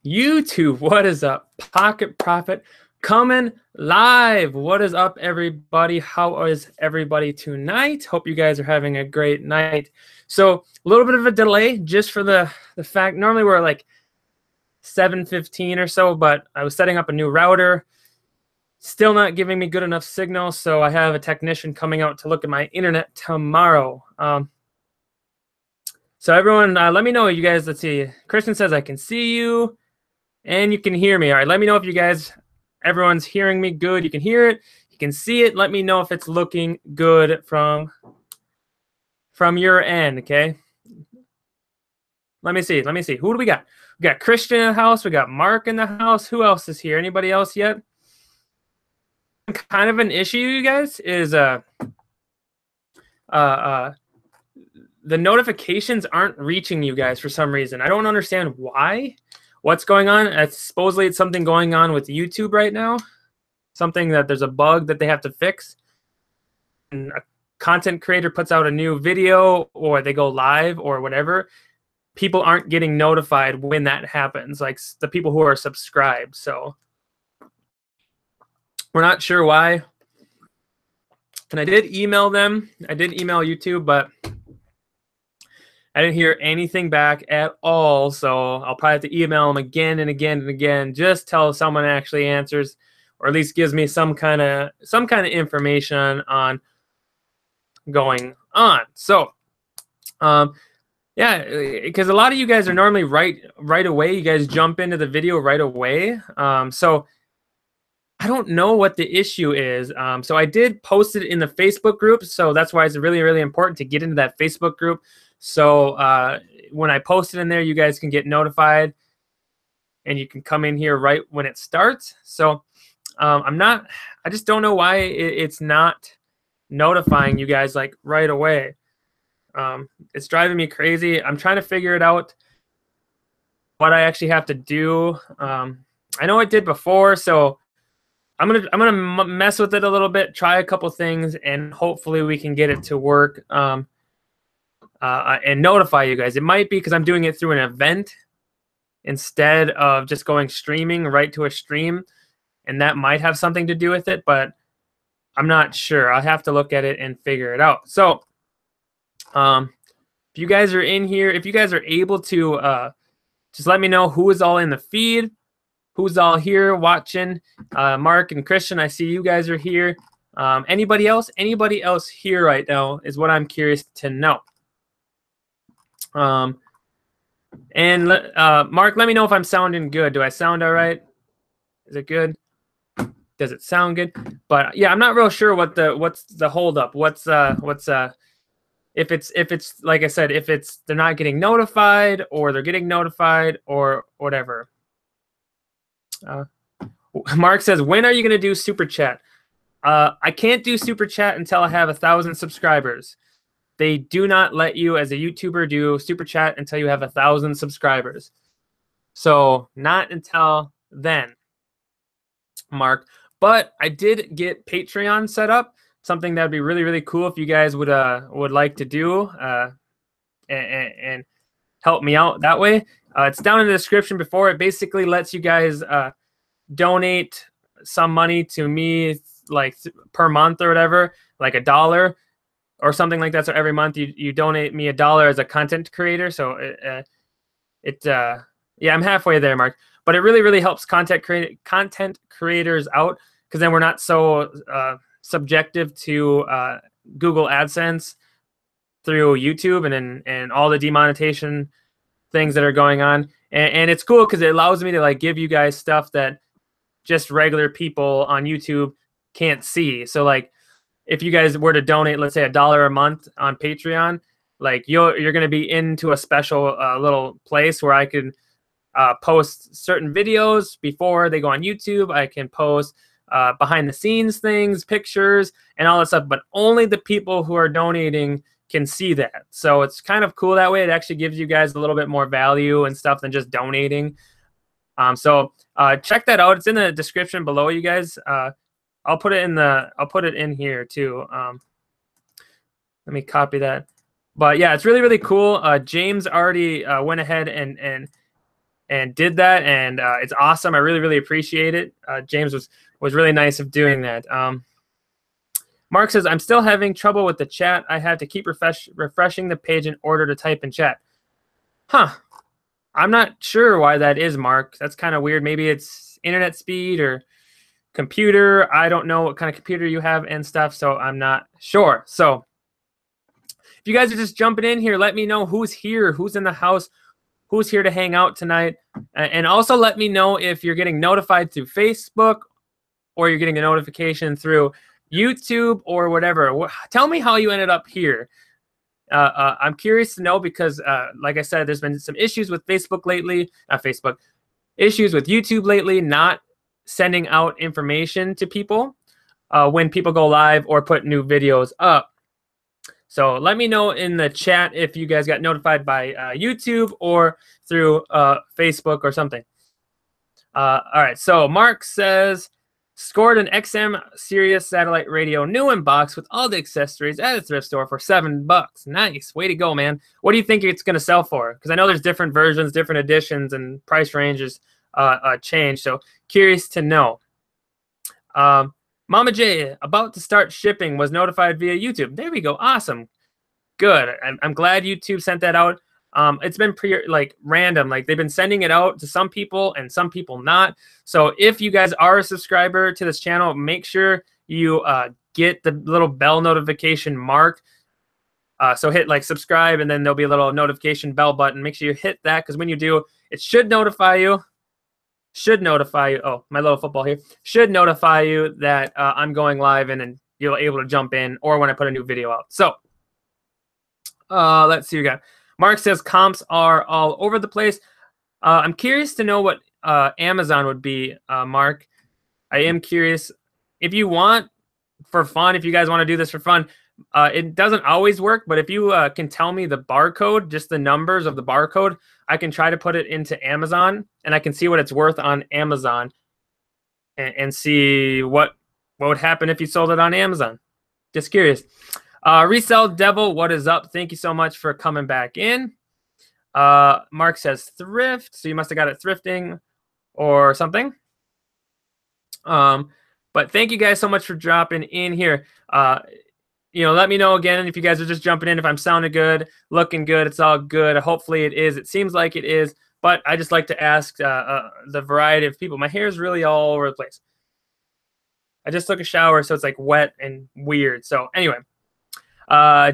YouTube, what is up? Pocket Profit coming live. What is up, everybody? How is everybody tonight? Hope you guys are having a great night. So a little bit of a delay just for the fact, normally we're like 7:15 or so, but I was setting up a new router. Still not giving me good enough signal, so I have a technician coming out to look at my internet tomorrow. So everyone, let me know, you guys. Let's see. Christian says I can see you and you can hear me. All right, let me know if you guys, everyone's hearing me good. You can hear it, you can see it. Let me know if it's looking good from your end, okay? Let me see. Who do we got? We got Christian in the house. We got Mark in the house. Who else is here? Anybody else yet? Kind of an issue, you guys, is the notifications aren't reaching you guys for some reason. I don't understand why. What's going on? Supposedly it's something going on with YouTube right now. Something that there's a bug that they have to fix. And a content creator puts out a new video or they go live or whatever. People aren't getting notified when that happens, like the people who are subscribed. So we're not sure why. And I did email them. I did email YouTube, but I didn't hear anything back at all. So I'll probably have to email them again and again and again, just till someone actually answers, or at least gives me some kind of information on going on. So, yeah, because a lot of you guys are normally right away. You guys jump into the video right away. So I don't know what the issue is. So I did post it in the Facebook group. So that's why it's really, really important to get into that Facebook group. So when I post it in there, you guys can get notified and you can come in here right when it starts. So I just don't know why it's not notifying you guys like right away. It's driving me crazy. I'm trying to figure it out, what I actually have to do. I know I did before, so I'm gonna mess with it a little bit, try a couple things, and hopefully we can get it to work and notify you guys. It might be because I'm doing it through an event instead of just going streaming right to a stream, and that might have something to do with it, but I'm not sure. I'll have to look at it and figure it out. So if you guys are in here, if you guys are able to just let me know who is all in the feed. Who's all here watching? Mark and Christian, I see you guys are here. Anybody else? Anybody else here right now is what I'm curious to know. Mark, let me know if I'm sounding good. Do I sound all right? Is it good? Does it sound good? But yeah, I'm not real sure what's the holdup. If it's like I said, if it's they're not getting notified or they're getting notified or whatever. Mark says, when are you going to do Super Chat? I can't do Super Chat until I have 1,000 subscribers. They do not let you, as a YouTuber, do Super Chat until you have 1,000 subscribers. So not until then, Mark. But I did get Patreon set up, something that would be really, really cool if you guys would like to do and help me out that way. It's down in the description before. It basically lets you guys donate some money to me, like per month or whatever, like $1 or something like that. So every month you donate me $1 as a content creator. So yeah, I'm halfway there, Mark. But it really, really helps content creators out, because then we're not so subjective to Google AdSense through YouTube and all the demonetization things that are going on. And it's cool because it allows me to like give you guys stuff that just regular people on YouTube can't see. So like if you guys were to donate, let's say $1 a month on Patreon, like you're going to be into a special little place where I can post certain videos before they go on YouTube. I can post behind the scenes things, pictures, and all that stuff, but only the people who are donating can see that. So it's kind of cool that way. It actually gives you guys a little bit more value and stuff than just donating. So check that out. It's in the description below, you guys. I'll put it in here too. Let me copy that. But yeah, it's really, really cool. James already went ahead and and did that, and it's awesome. I really appreciate it. James was really nice of doing that. Mark says, I'm still having trouble with the chat. I had to keep refreshing the page in order to type in chat. Huh. I'm not sure why that is, Mark. That's kind of weird. Maybe it's internet speed or computer. I don't know what kind of computer you have and stuff, so I'm not sure. So if you guys are just jumping in here, let me know who's here, who's in the house, who's here to hang out tonight. And also let me know if you're getting notified through Facebook or you're getting a notification through YouTube or whatever. Tell me how you ended up here. I'm curious to know because, like I said, there's been some issues with Facebook lately. Not Facebook. Issues with YouTube lately, not sending out information to people when people go live or put new videos up. So let me know in the chat if you guys got notified by YouTube or through Facebook or something. All right, so Mark says, scored an XM Sirius satellite radio new in box with all the accessories at a thrift store for $7. Nice, way to go, man. What do you think it's going to sell for? Because I know there's different versions, different editions, and price ranges change. So curious to know. Mama J, about to start shipping, was notified via YouTube. There we go. Awesome. Good. I'm glad YouTube sent that out. It's been random. Like they've been sending it out to some people and some people not. So if you guys are a subscriber to this channel, make sure you get the little bell notification mark. So hit like subscribe, and then there'll be a little notification bell button. Make sure you hit that, because when you do, it should notify you. Oh, my little football here. Should notify you that I'm going live, and then you'll be able to jump in, or when I put a new video out. So let's see what we got. Mark says comps are all over the place. I'm curious to know what Amazon would be, Mark. I am curious. If you want for fun, if you guys want to do this for fun, it doesn't always work, but if you can tell me the barcode, just the numbers of the barcode, I can try to put it into Amazon, and I can see what it's worth on Amazon and see what would happen if you sold it on Amazon. Just curious. Resell Devil, what is up? Thank you so much for coming back in. Mark says thrift, so you must have got it thrifting or something. But thank you guys so much for dropping in here. Let me know again if you guys are just jumping in, if I'm sounding good, looking good, it's all good. Hopefully it is. It seems like it is, but I just like to ask the variety of people. My hair is really all over the place. I just took a shower, so it's like wet and weird. So anyway,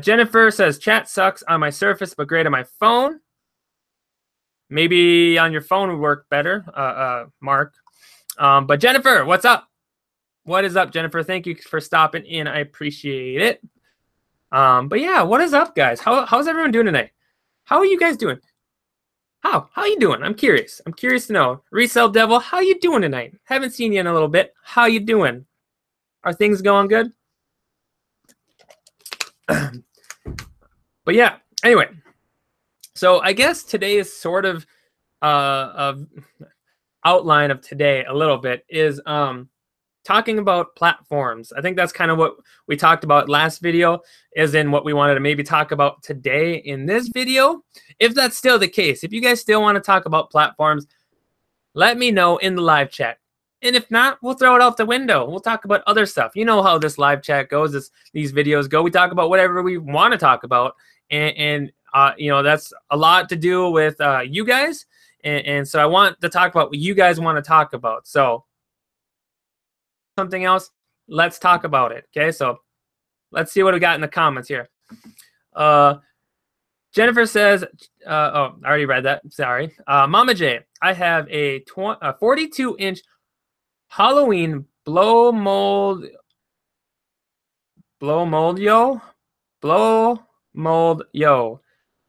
Jennifer says, chat sucks on my Surface, but great on my phone. Maybe on your phone would work better, Mark. But Jennifer, what's up? What is up, Jennifer? Thank you for stopping in. I appreciate it. But yeah, what is up, guys? How's everyone doing tonight? How are you guys doing? How you doing? I'm curious. I'm curious to know. Resell Devil, how you doing tonight? Haven't seen you in a little bit. How you doing? Are things going good? But yeah, anyway. So I guess today is sort of outline of today a little bit is talking about platforms. I think that's kind of what we talked about last video, is in what we wanted to maybe talk about today in this video. If that's still the case, if you guys still want to talk about platforms, let me know in the live chat. And if not, we'll throw it out the window. We'll talk about other stuff. You know how this live chat goes, these videos go. We talk about whatever we want to talk about. And that's a lot to do with you guys. And so I want to talk about what you guys want to talk about. So something else, let's talk about it. Okay, so let's see what we got in the comments here. Jennifer says, oh, I already read that. Sorry. Mama J, I have a 42-inch Halloween blow mold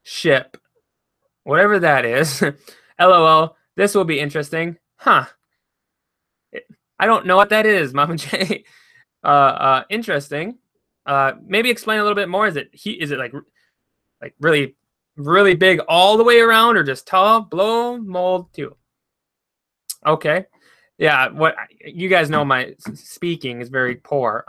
ship, whatever that is. LOL. This will be interesting. Huh. I don't know what that is, Mama J. Interesting. Maybe explain a little bit more. Is it like really, really big all the way around, or just tall? Blow mold too. Okay. Yeah. What you guys know, my speaking is very poor.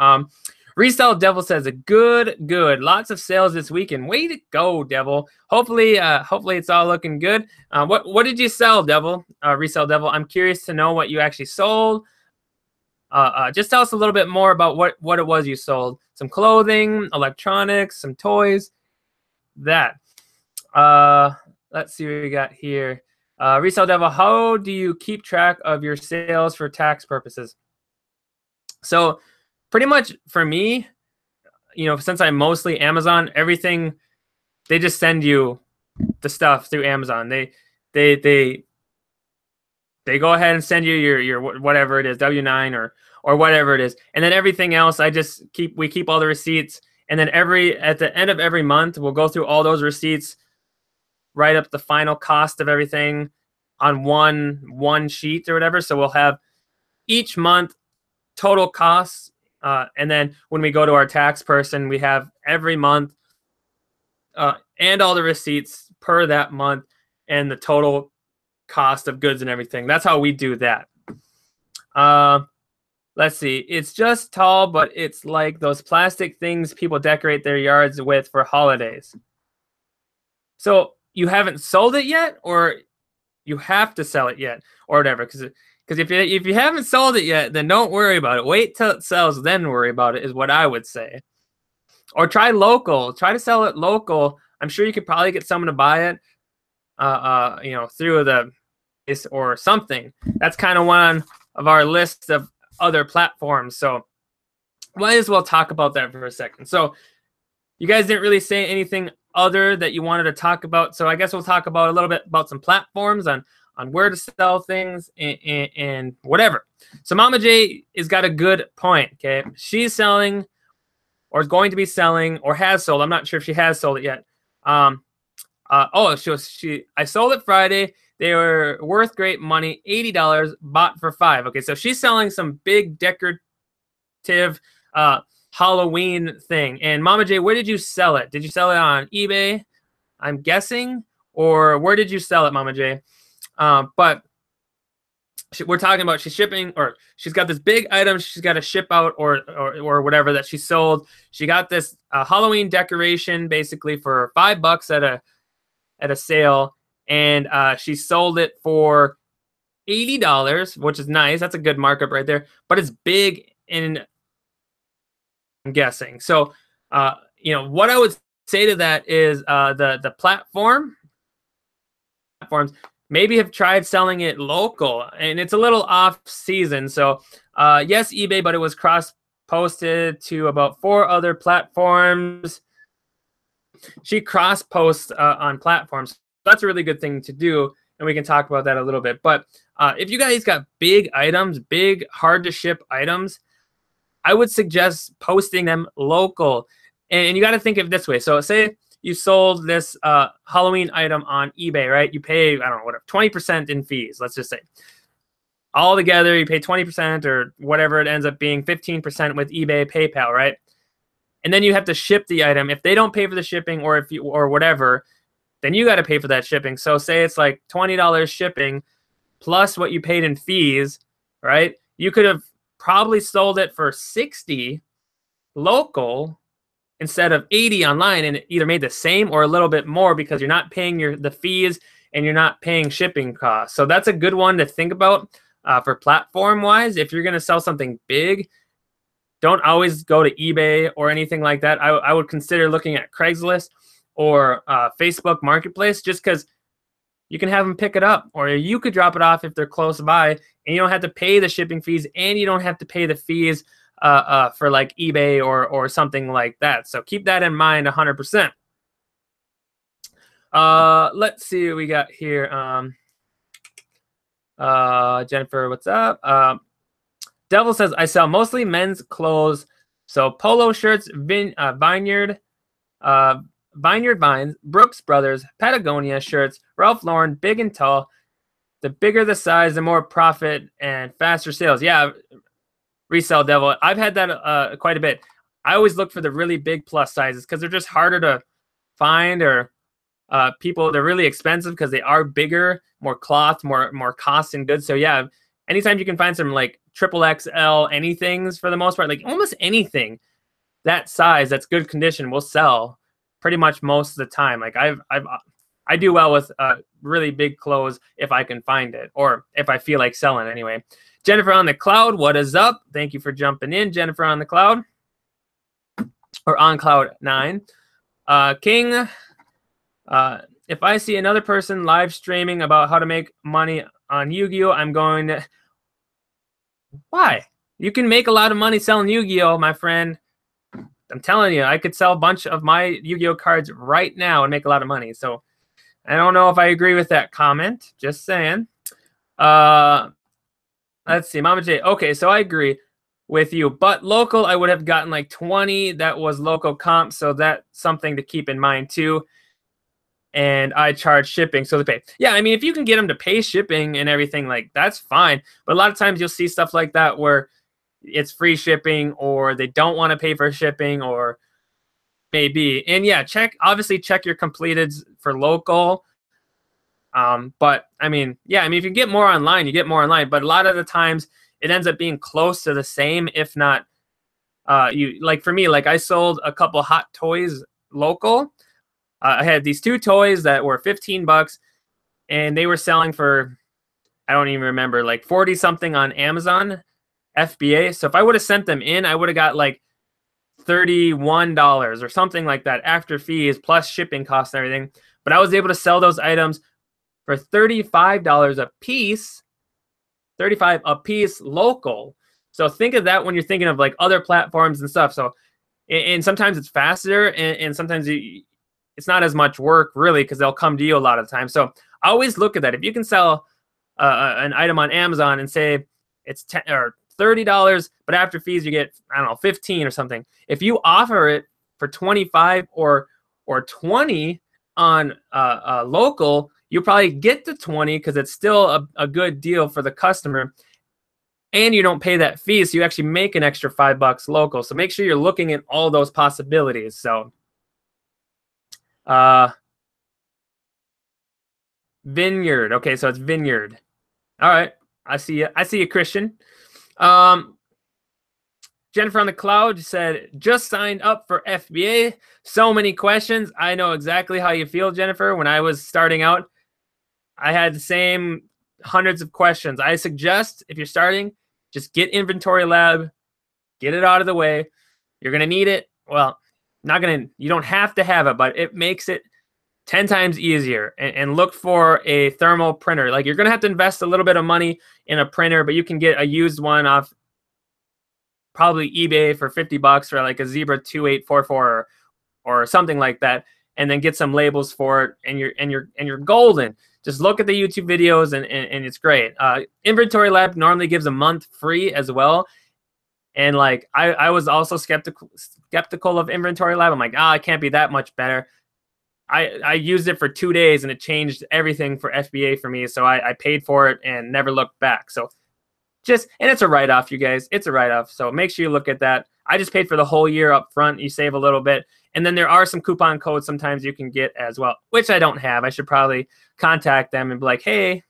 Resell Devil says, good. Lots of sales this weekend. Way to go, Devil. Hopefully it's all looking good. What did you sell, Devil? Resell Devil. I'm curious to know what you actually sold. Just tell us a little bit more about what it was you sold. Some clothing, electronics, some toys. That. Let's see what we got here. Resell Devil, how do you keep track of your sales for tax purposes? So pretty much for me, since I'm mostly Amazon, everything, they just send you the stuff through Amazon. They go ahead and send you your whatever it is, W-9 or whatever it is. And then everything else, we keep all the receipts. And then at the end of every month, we'll go through all those receipts, write up the final cost of everything on one sheet or whatever. So we'll have each month total costs. And then when we go to our tax person, we have every month and all the receipts per that month and the total cost of goods and everything. That's how we do that. Let's see. It's just tall, but it's like those plastic things people decorate their yards with for holidays. So you haven't sold it yet, or you have to sell it yet, or whatever. Because if you haven't sold it yet, then don't worry about it. Wait till it sells, then worry about it, is what I would say. Or try local. Try to sell it local. I'm sure you could probably get someone to buy it, through the or something. That's kind of one of our list of other platforms. So might as well talk about that for a second. So you guys didn't really say anything other that you wanted to talk about. So I guess we'll talk about a little bit about some platforms on where to sell things and whatever. So Mama J has got a good point. Okay, she's selling, or is going to be selling, or has sold. I'm not sure if she has sold it yet. I sold it Friday. They were worth great money. $80, bought for $5. Okay, so she's selling some big decorative Halloween thing. And Mama J, where did you sell it? Did you sell it on eBay, I'm guessing? Or where did you sell it, Mama J? But we're talking about she's shipping, or she's got this big item she's got to ship out or whatever that she sold. She got this Halloween decoration basically for $5 at a sale. And she sold it for $80, which is nice. That's a good markup right there. But it's big, and I'm guessing. So, what I would say to that is the platforms maybe have tried selling it local, and it's a little off season. So, yes, eBay, but it was cross-posted to about 4 other platforms. She cross-posts on platforms. That's a really good thing to do, and we can talk about that a little bit. But if you guys got big items, big, hard-to-ship items, I would suggest posting them local. And you got to think of it this way. So say you sold this Halloween item on eBay, right? You pay, I don't know, whatever, 20% in fees, let's just say. All together, you pay 20% or whatever it ends up being, 15% with eBay, PayPal, right? And then you have to ship the item. If they don't pay for the shipping or whatever, then you got to pay for that shipping. So say it's like $20 shipping plus what you paid in fees, right? You could have probably sold it for $60 local instead of $80 online, and it either made the same or a little bit more because you're not paying the fees and you're not paying shipping costs. So that's a good one to think about for platform-wise. If you're going to sell something big, don't always go to eBay or anything like that. I would consider looking at Craigslist or Facebook Marketplace, just because you can have them pick it up, or you could drop it off if they're close by, and you don't have to pay the shipping fees, and you don't have to pay the fees for like eBay or something like that. So keep that in mind 100%. Let's see what we got here. Jennifer, what's up? Devil says, I sell mostly men's clothes, so polo shirts, Vineyard Vines, Brooks Brothers, Patagonia shirts, Ralph Lauren, big and tall. The bigger the size, the more profit and faster sales. Yeah, Resell Devil. I've had that quite a bit. I always look for the really big plus sizes because they're just harder to find, or they're really expensive because they are bigger, more cloth, more cost and goods. So yeah, anytime you can find some like triple XL anythings for the most part, like almost anything, that size, that's good condition, will sell pretty much most of the time. Like I do well with really big clothes if I can find it, or if I feel like selling anyway. Jennifer on the Cloud, what is up? Thank you for jumping in, Jennifer on the Cloud, or on Cloud 9. King, if I see another person live streaming about how to make money on Yu-Gi-Oh, I'm going to... Why? You can make a lot of money selling Yu-Gi-Oh, my friend. I'm telling you, I could sell a bunch of my Yu-Gi-Oh cards right now and make a lot of money. So I don't know if I agree with that comment. Just saying. Let's see, Mama J. Okay, so I agree with you. But local, I would have gotten like 20. That was local comp, so that's something to keep in mind too. And I charge shipping, so they pay. Yeah, I mean, if you can get them to pay shipping and everything, like, that's fine. But a lot of times you'll see stuff like that where it's free shipping, or they don't want to pay for shipping, or maybe. And yeah, obviously check your completeds for local. But I mean, yeah, I mean, if you get more online, you get more online. But a lot of the times it ends up being close to the same, if not. Like for me, like I sold a couple hot toys local. I had these 2 toys that were $15, and they were selling for, I don't even remember, like 40 something on Amazon, FBA. So if I would have sent them in, I would have got like $31 or something like that after fees plus shipping costs and everything. But I was able to sell those items for $35 a piece, $35 a piece local. So think of that when you're thinking of like other platforms and stuff. So, and sometimes it's faster, and sometimes it's not as much work really, because they'll come to you a lot of the time. So I always look at that. If you can sell an item on Amazon and say it's $10 or $30, but after fees you get, I don't know, 15 or something. If you offer it for 25 or 20 on local, you probably get the 20 because it's still a good deal for the customer, and you don't pay that fee, so you actually make an extra $5 local. So make sure you're looking at all those possibilities. So. Vineyard. Okay, so it's Vineyard. All right. I see you. I see you, Christian. Jennifer on the Cloud said, just signed up for FBA. So many questions. I know exactly how you feel, Jennifer. When I was starting out, I had the same hundreds of questions. I suggest if you're starting, just get Inventory Lab, get it out of the way. You're going to need it. Well, you don't have to have it, but it makes it 10 times easier. And look for a thermal printer. Like, you're going to have to invest a little bit of money in a printer, but you can get a used one off probably eBay for $50 for like a Zebra 2844 or something like that, and then get some labels for it, and you're golden. Just look at the YouTube videos and it's great. Inventory Lab normally gives a month free as well. And like I was also skeptical of Inventory Lab. I'm like, it can't be that much better. I used it for 2 days and it changed everything for FBA for me. So I paid for it and never looked back. So and it's a write-off, you guys. It's a write-off. So make sure you look at that. I just paid for the whole year up front. You save a little bit. And then there are some coupon codes sometimes you can get as well, which I don't have. I should probably contact them and be like, hey,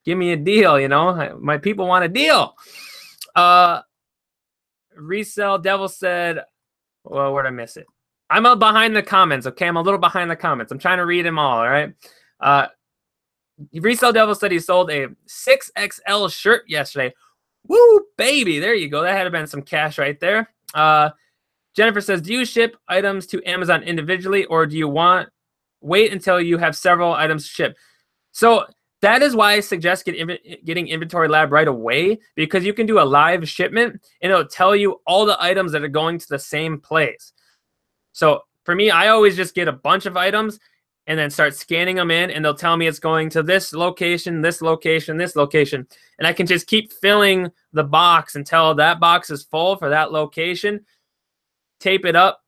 give me a deal. You know, my people want a deal. Resell Devil said, well, where'd I miss it? I'm behind the comments, okay? I'm a little behind the comments. I'm trying to read them all right? Resell Devil said he sold a 6XL shirt yesterday. Woo, baby. There you go. That had been some cash right there. Jennifer says, do you ship items to Amazon individually, or do you wait until you have several items shipped? So that is why I suggest getting Inventory Lab right away, because you can do a live shipment and it'll tell you all the items that are going to the same place. So for me, I always just get a bunch of items and then start scanning them in, and they'll tell me it's going to this location, this location, this location. And I can just keep filling the box until that box is full for that location. Tape it up,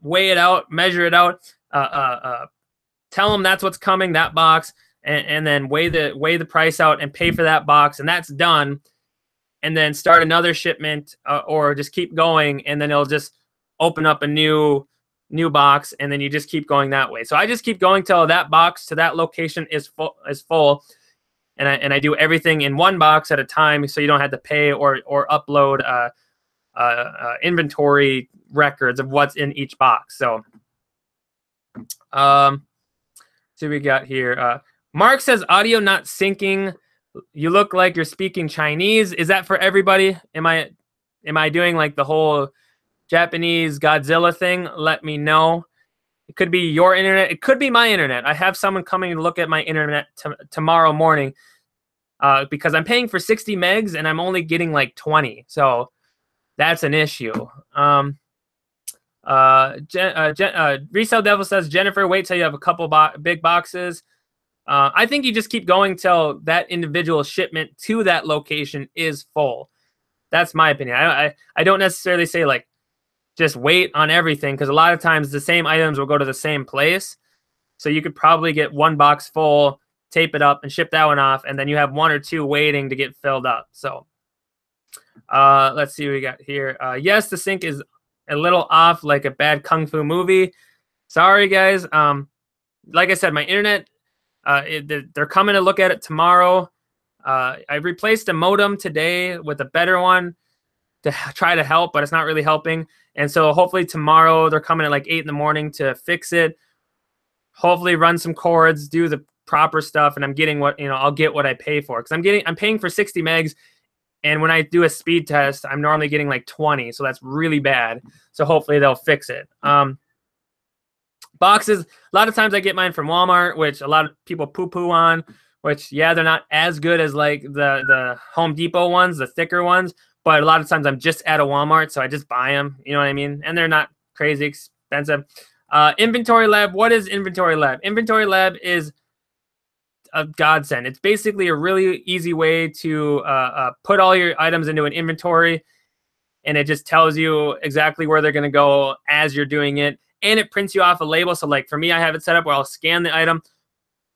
weigh it out, measure it out, tell them that's what's coming, that box, and then weigh the price out and pay for that box, and that's done. And then start another shipment, or just keep going, and then it'll just open up a new box, and then you just keep going that way. So I just keep going till that box to that location is full, and I do everything in one box at a time, so you don't have to pay or upload inventory records of what's in each box. So, see what we got here. Mark says audio not syncing. You look like you're speaking Chinese. Is that for everybody? Am I doing like the whole Japanese Godzilla thing? Let me know. It could be your internet. It could be my internet. I have someone coming to look at my internet tomorrow morning because I'm paying for 60 megs and I'm only getting like 20. So that's an issue. Resale Devil says, Jennifer, wait till you have a couple big boxes. I think you just keep going till that individual shipment to that location is full. That's my opinion. I don't necessarily say like just wait on everything, because a lot of times the same items will go to the same place. So you could probably get one box full, tape it up, and ship that one off, and then you have one or two waiting to get filled up. So let's see what we got here. Yes, the sync is a little off, like a bad kung fu movie. Sorry, guys. Like I said, my internet, they're coming to look at it tomorrow. I replaced a modem today with a better one to try to help, but it's not really helping. And so hopefully tomorrow they're coming at like 8 in the morning to fix it. Hopefully run some cords, do the proper stuff, and I'm getting what, I'll get what I pay for, because I'm paying for 60 megs, and when I do a speed test, I'm normally getting like 20, so that's really bad. So hopefully they'll fix it. Boxes, a lot of times I get mine from Walmart, which a lot of people poo-poo on, which, yeah, they're not as good as like the Home Depot ones, the thicker ones, but a lot of times I'm just at a Walmart, so I just buy them, you know what I mean? And they're not crazy expensive. Inventory Lab, what is Inventory Lab? Inventory Lab is a godsend. It's basically a really easy way to put all your items into an inventory, and it just tells you exactly where they're going to go as you're doing it, and it prints you off a label. So like for me, I have it set up where I'll scan the item,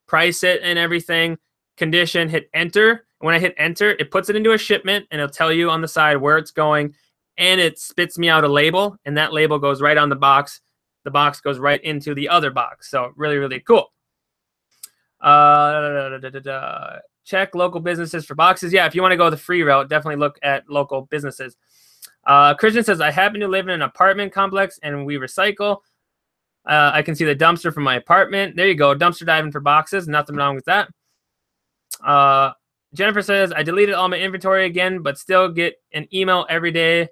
price it and everything, condition, hit enter. When I hit enter, it puts it into a shipment, and it'll tell you on the side where it's going, and it spits me out a label, and that label goes right on the box. The box goes right into the other box. So really, really cool. Check local businesses for boxes. Yeah, if you want to go the free route, definitely look at local businesses. Christian says, I happen to live in an apartment complex, and we recycle. I can see the dumpster from my apartment. There you go. Dumpster diving for boxes. Nothing wrong with that. Jennifer says, I deleted all my inventory again, but still get an email every day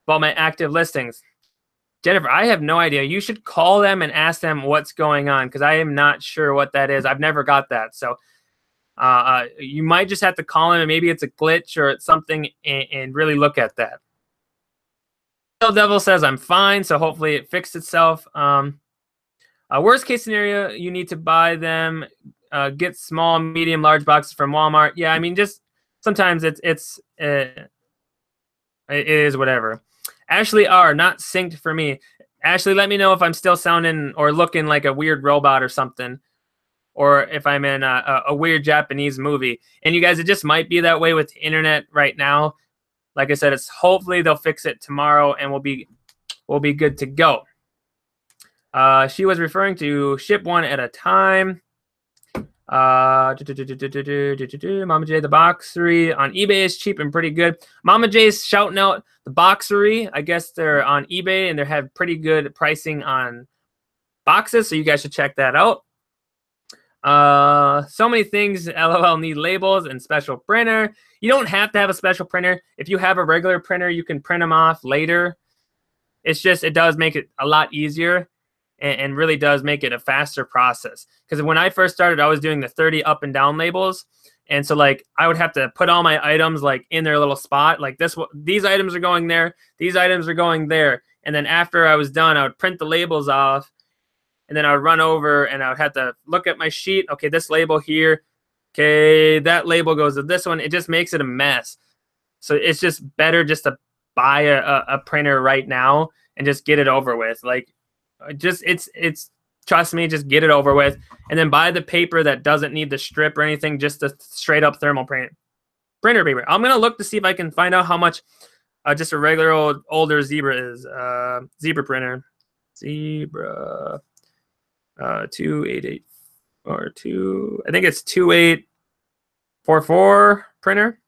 about my active listings. Jennifer, I have no idea. You should call them and ask them what's going on, because I am not sure what that is. I've never got that. So you might just have to call them, and maybe it's a glitch or it's something, and really look at that. Devil says, I'm fine, so hopefully it fixed itself. Worst case scenario, you need to buy them. Get small, medium, large boxes from Walmart. Yeah, I mean, just sometimes it is whatever. Ashley R, not synced for me. Ashley, let me know if I'm still sounding or looking like a weird robot or something, or if I'm in a weird Japanese movie. And you guys, it just might be that way with the internet right now. Like I said, it's hopefully they'll fix it tomorrow, and we'll be good to go. She was referring to ship one at a time. Mama J, the boxery on eBay is cheap and pretty good. Mama J's shouting out the boxery. I guess they're on eBay, and they have pretty good pricing on boxes, so you guys should check that out. So many things, LOL, need labels and special printer. You don't have to have a special printer. If you have a regular printer, you can print them off later. It's just, it does make it a lot easier, and really does make it a faster process. Because when I first started, I was doing the 30 up and down labels. And so like I would have to put all my items like in their little spot. Like these items are going there. These items are going there. And then after I was done, I would print the labels off. And then I would run over, and I would have to look at my sheet. Okay, this label here. Okay, that label goes to this one. It just makes it a mess. So it's just better just to buy a printer right now and just get it over with. Like, it's trust me, just get it over with, and then buy the paper that doesn't need the strip or anything, just the straight up thermal printer paper. I'm gonna look to see if I can find out how much just a regular older Zebra is. Zebra printer, Zebra 288 or 2. I think it's 2844 printer.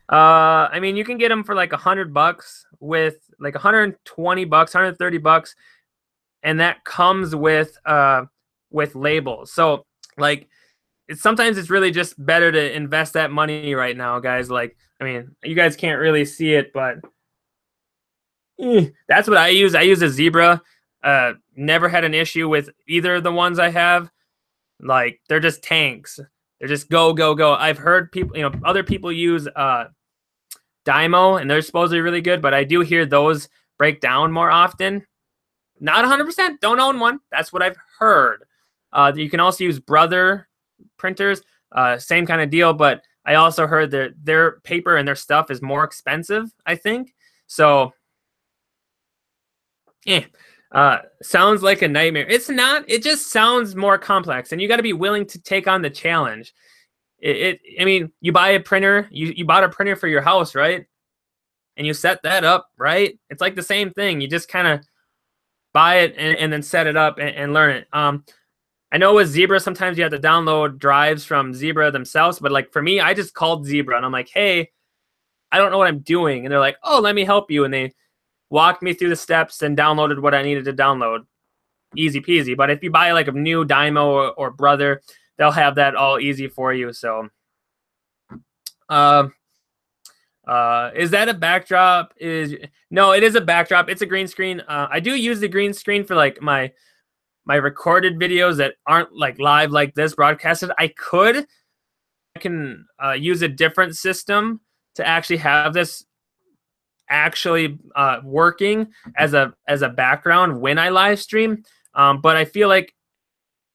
I mean, you can get them for like $100 with like $120, $130, and that comes with labels. So like sometimes it's really just better to invest that money right now, guys. Like, I mean, you guys can't really see it, but that's what I use. I use a Zebra. Never had an issue with either of the ones I have. Like, they're just tanks. They're just go, go, go. I've heard people, other people use Dymo, and they're supposedly really good, but I do hear those break down more often. Not 100%. Don't own one. That's what I've heard. You can also use Brother printers. Same kind of deal, but I also heard that their paper and their stuff is more expensive, I think. So, sounds like a nightmare. It's not. It just sounds more complex, and you got to be willing to take on the challenge. I mean, you buy a printer. You bought a printer for your house, right? And you set that up, right? It's like the same thing. You just kind of buy it and then set it up and learn it. I know with Zebra, sometimes you have to download drives from Zebra themselves, but like for me, I just called Zebra and I'm like, hey, I don't know what I'm doing. And they're like, oh, let me help you. And they walked me through the steps and downloaded what I needed to download. Easy peasy. But if you buy like a new Dymo or Brother, they'll have that all easy for you. So, is that a backdrop? No, it is a backdrop. It's a green screen. I do use the green screen for like my recorded videos that aren't like live like this broadcasted. I can use a different system to actually have this actually working as a background when I live stream. But I feel like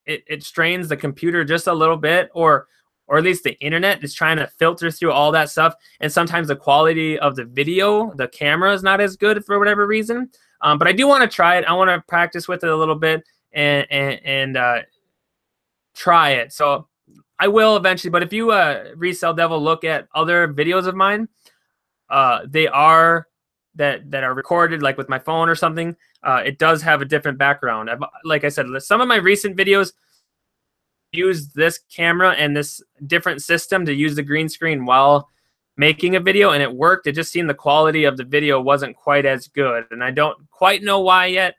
it strains the computer just a little bit, or at least the internet is trying to filter through all that stuff. And sometimes the quality of the video, the camera is not as good for whatever reason. But I do want to try it. I want to practice with it a little bit and try it. So I will eventually. But if you Resell Devil look at other videos of mine, they are that are recorded like with my phone or something. It does have a different background. Like I said, some of my recent videos use this camera and this different system to use the green screen while making a video, and it worked. It just seemed the quality of the video wasn't quite as good, and I don't quite know why yet.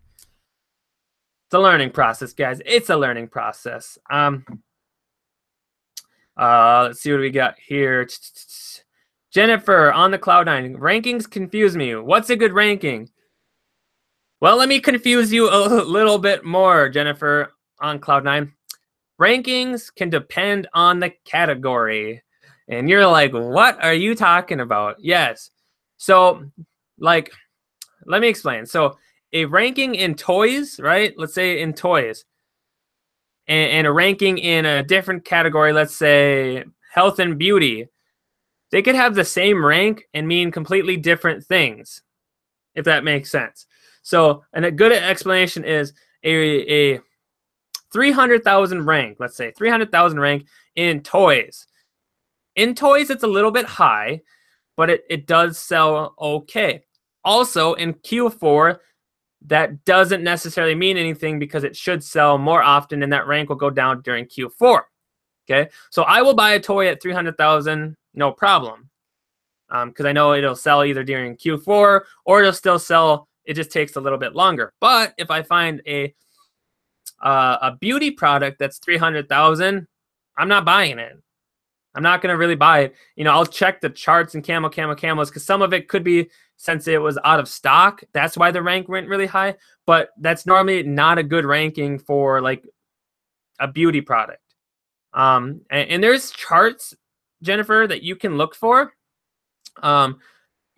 It's a learning process, guys. It's a learning process. Let's see what we got here. Jennifer on the Cloud9. Rankings confuse me. What's a good ranking? Well, let me confuse you a little bit more, Jennifer on Cloud9. Rankings can depend on the category. And you're like, what are you talking about? Yes. So, like, let me explain. So, a ranking in toys, right? Let's say in toys. And a ranking in a different category, let's say health and beauty. They could have the same rank and mean completely different things, if that makes sense. So, and a good explanation is a 300,000 rank, let's say 300,000 rank in toys. In toys, it's a little bit high, but it does sell okay. Also, in Q4, that doesn't necessarily mean anything because it should sell more often, and that rank will go down during Q4. Okay, so I will buy a toy at 300,000, no problem, because I know it'll sell either during Q4 or it'll still sell. It just takes a little bit longer. But if I find a beauty product that's 300,000, I'm not buying it. I'm not going to really buy it. I'll check the charts and camos, because some of it could be since it was out of stock. That's why the rank went really high. But that's normally not a good ranking for like a beauty product. And there's charts, Jennifer, that you can look for. I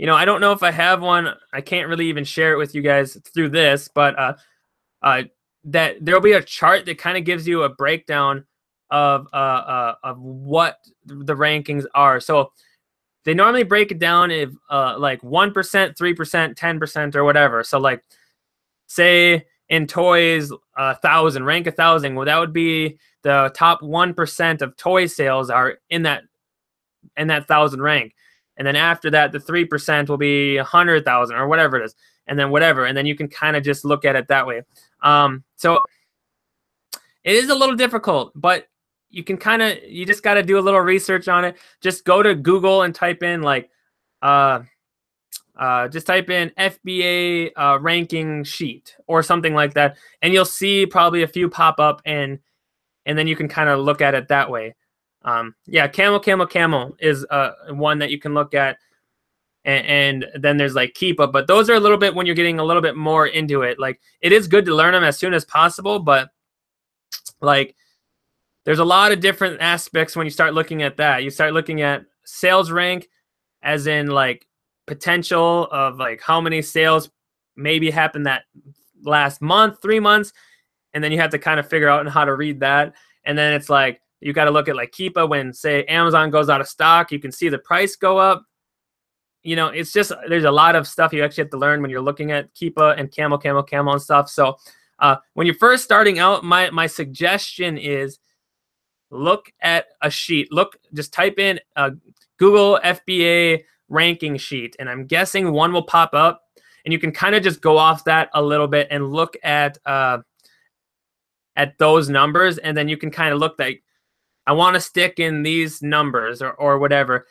don't know if I have one. I can't really even share it with you guys through this, but that there'll be a chart that kind of gives you a breakdown of what the rankings are. So they normally break it down if like 1%, 3%, 10%, or whatever. So like say in toys, 1,000, rank 1,000. Well, that would be the top 1% of toy sales are in that 1,000 rank. And then after that, the 3% will be 100,000 or whatever it is. And then whatever. And then you can kind of just look at it that way. So it is a little difficult, but you just got to do a little research on it. Just go to Google and type in like just type in FBA ranking sheet or something like that, and you'll see probably a few pop up, and then you can kind of look at it that way. Yeah, camel is one that you can look at, and then there's like Keepa, but those are a little bit when you're getting a little bit more into it. Like, it is good to learn them as soon as possible, but like, there's a lot of different aspects when you start looking at that. You start looking at sales rank, as in like potential of like how many sales maybe happened that last month, 3 months, and then you have to kind of figure out how to read that. And then it's like you got to look at like Keepa, when say Amazon goes out of stock, you can see the price go up. You know, it's just, there's a lot of stuff you actually have to learn when you're looking at Keepa and camel and stuff. So when you're first starting out, my suggestion is look at a sheet. Just type in Google FBA ranking sheet, and I'm guessing one will pop up, and you can kind of just go off that a little bit and look at those numbers, and then you can kind of look like, I want to stick in these numbers or whatever,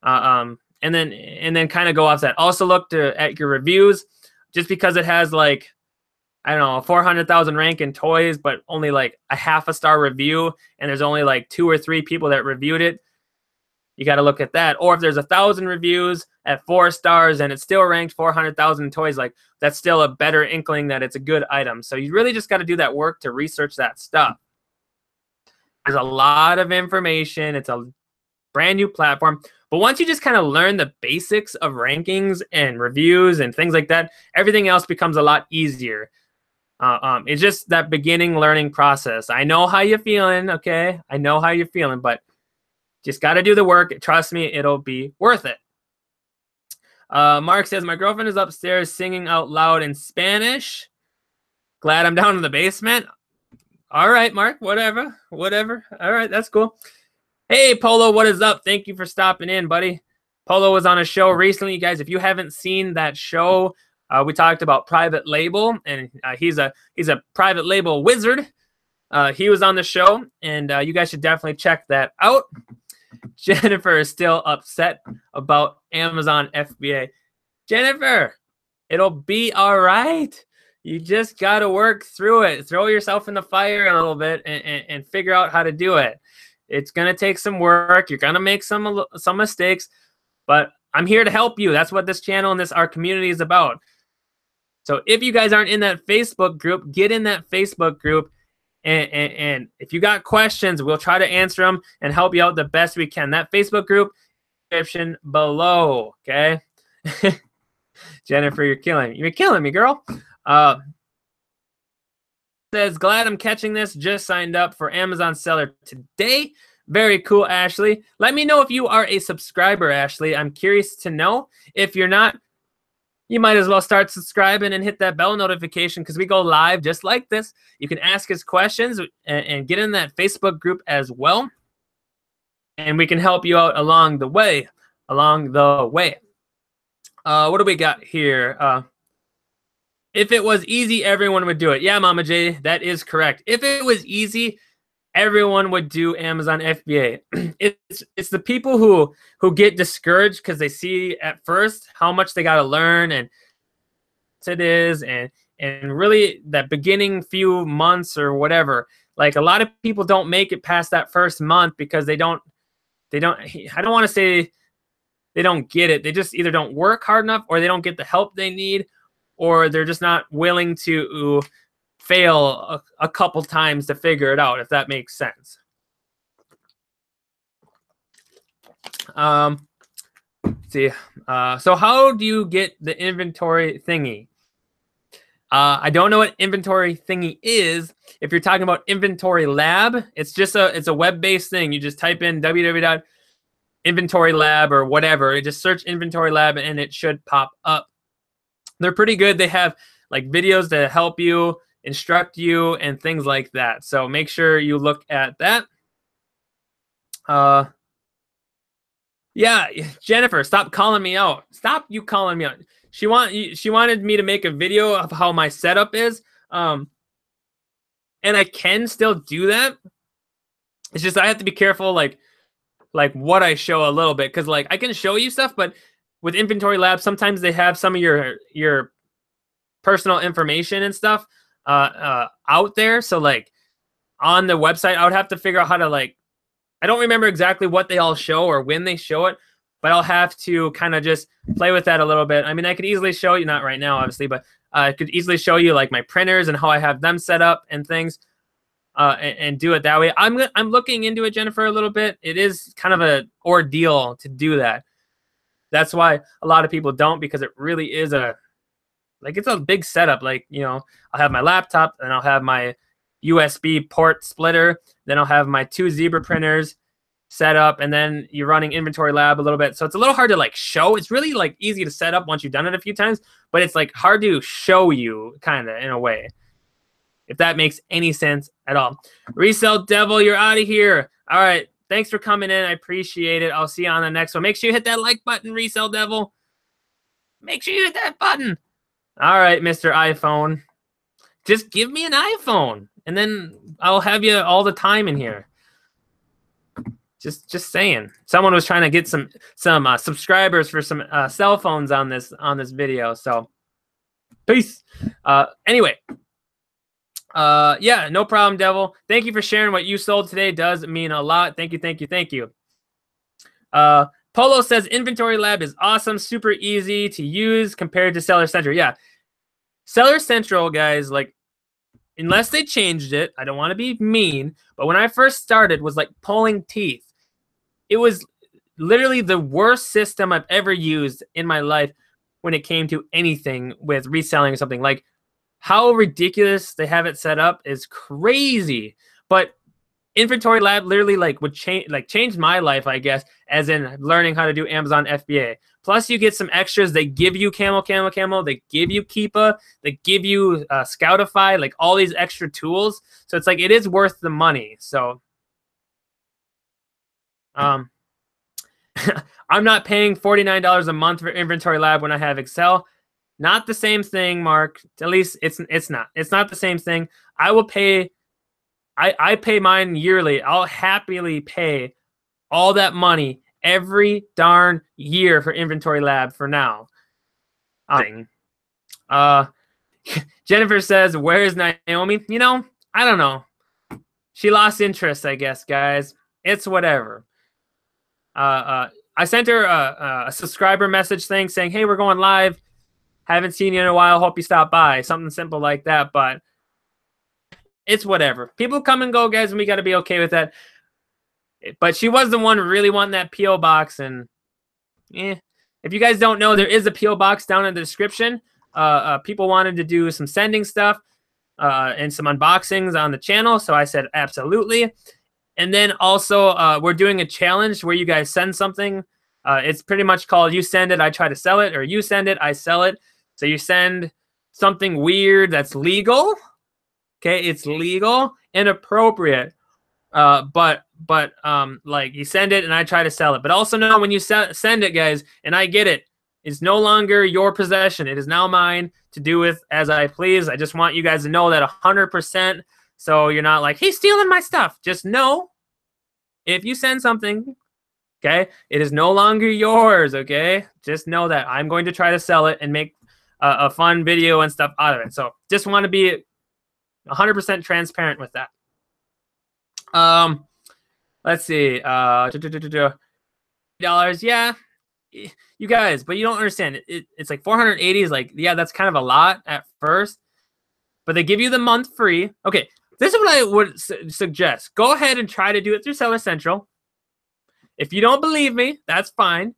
and then kind of go off that. Also look at your reviews, just because it has like, I don't know, 400,000 rank in toys, but only like a half a star review, and there's only like 2 or 3 people that reviewed it. You got to look at that. Or if there's 1,000 reviews at 4 stars and it's still ranked 400,000 in toys, like, that's still a better inkling that it's a good item. So you really just got to do that work to research that stuff. There's a lot of information. It's a brand new platform. But once you just kind of learn the basics of rankings and reviews and things like that, everything else becomes a lot easier. It's just that beginning learning process. I know how you're feeling, okay? I know how you're feeling, but just got to do the work. Trust me, it'll be worth it. Mark says, my girlfriend is upstairs singing out loud in Spanish. Glad I'm down in the basement. All right, Mark, whatever. All right, that's cool. Hey, Polo, what is up? Thank you for stopping in, buddy. Polo was on a show recently. You guys, if you haven't seen that show, we talked about private label, and he's a private label wizard. He was on the show, and you guys should definitely check that out. Jennifer is still upset about Amazon FBA. Jennifer, it'll be all right. You just got to work through it. Throw yourself in the fire a little bit and figure out how to do it. It's going to take some work. You're going to make some mistakes, but I'm here to help you. That's what this channel and our community is about. So if you guys aren't in that Facebook group, get in that Facebook group. And if you got questions, we'll try to answer them and help you out the best we can. That Facebook group, description below, okay? Jennifer, you're killing me, girl. Says, glad I'm catching this. Just signed up for Amazon seller today. Very cool, Ashley. Let me know if you are a subscriber, Ashley. I'm curious to know. If you're not, you might as well start subscribing and hit that bell notification, because we go live just like this. You can ask us questions and get in that Facebook group as well. And we can help you out along the way. What do we got here? If it was easy, everyone would do it. Yeah, Mama J, that is correct. If it was easy, everyone would do Amazon FBA. It's the people who get discouraged because they see at first how much they got to learn and it is, and really that beginning few months or whatever. Like, a lot of people don't make it past that first month because I don't want to say they don't get it. They just either don't work hard enough, or they don't get the help they need, or they're just not willing to fail a couple times to figure it out, if that makes sense. Let's see. So how do you get the inventory thingy? I don't know what inventory thingy is. If you're talking about Inventory Lab, it's a web-based thing. You just type in www.inventory lab or whatever. You just search Inventory Lab and it should pop up. They're pretty good. They have like videos to help you, instruct you, and things like that. So make sure you look at that. Yeah, Jennifer, stop calling me out. Stop you calling me out. She wanted me to make a video of how my setup is. And I can still do that. It's just I have to be careful like what I show a little bit, because like I can show you stuff, but with Inventory Lab, sometimes they have some of your personal information and stuff out there. So like on the website, I would have to figure out how to like, I don't remember exactly what they all show or when they show it, but I'll have to kind of just play with that a little bit. I mean, I could easily show you, not right now, obviously, but I could easily show you like my printers and how I have them set up and things, and do it that way. I'm looking into it, Jennifer, a little bit. It is kind of an ordeal to do that. That's why a lot of people don't, because it really is it's a big setup. Like, you know, I'll have my laptop and I'll have my USB port splitter. Then I'll have my 2 Zebra printers set up, and then you're running Inventory Lab a little bit. So it's a little hard to like show. It's really like easy to set up once you've done it a few times, but it's like hard to show you kind of in a way, if that makes any sense at all. Resell Devil, you're out of here. All right. Thanks for coming in. I appreciate it. I'll see you on the next one. Make sure you hit that like button, Resell Devil. Make sure you hit that button. All right, Mr. iPhone. Just give me an iPhone, and then I'll have you all the time in here. Just saying. Someone was trying to get some subscribers for some cell phones on this video. So, peace. Anyway. Yeah, no problem, Devil. Thank you for sharing what you sold today. Does mean a lot. Thank you. Polo says Inventory Lab is awesome, super easy to use compared to Seller Central. Yeah, Seller Central, guys, like, unless they changed it, I don't want to be mean, but when I first started, was like pulling teeth. It was literally the worst system I've ever used in my life when it came to anything with reselling or something. Like, how ridiculous they have it set up is crazy. But Inventory Lab literally like would change my life, I guess, as in learning how to do Amazon FBA. Plus, you get some extras. They give you Camo. They give you Keepa. They give you Scoutify, like all these extra tools. So it's like it is worth the money. So, I'm not paying $49 a month for Inventory Lab when I have Excel. Not the same thing, Mark. At least it's not. It's not the same thing. I will pay. I pay mine yearly. I'll happily pay all that money every darn year for Inventory Lab for now. Jennifer says, "Where is Naomi?" You know, I don't know. She lost interest, I guess, guys. It's whatever. I sent her a subscriber message thing saying, "Hey, we're going live. Haven't seen you in a while. Hope you stop by." Something simple like that, but it's whatever. People come and go, guys, and we got to be okay with that. But she was the one really wanting that P.O. box, and if you guys don't know, there is a P.O. box down in the description. People wanted to do some sending stuff and some unboxings on the channel, so I said absolutely. And then also, we're doing a challenge where you guys send something. It's pretty much called "You Send It, I Try to Sell It," or "You Send It, I Sell It." So you send something weird that's legal. Okay, it's legal and appropriate. But like you send it and I try to sell it. But also know when you send it, guys, and I get it, it's no longer your possession. It is now mine to do with as I please. I just want you guys to know that 100%. So you're not like, he's stealing my stuff. Just know, if you send something, okay, it is no longer yours, okay? Just know that I'm going to try to sell it and make a fun video and stuff out of it. So just want to be 100% transparent with that. Let's see. $dollars, yeah. You guys, but you don't understand. It's like 480 is like, yeah, that's kind of a lot at first. But they give you the month free. Okay, this is what I would suggest. Go ahead and try to do it through Seller Central. If you don't believe me, that's fine.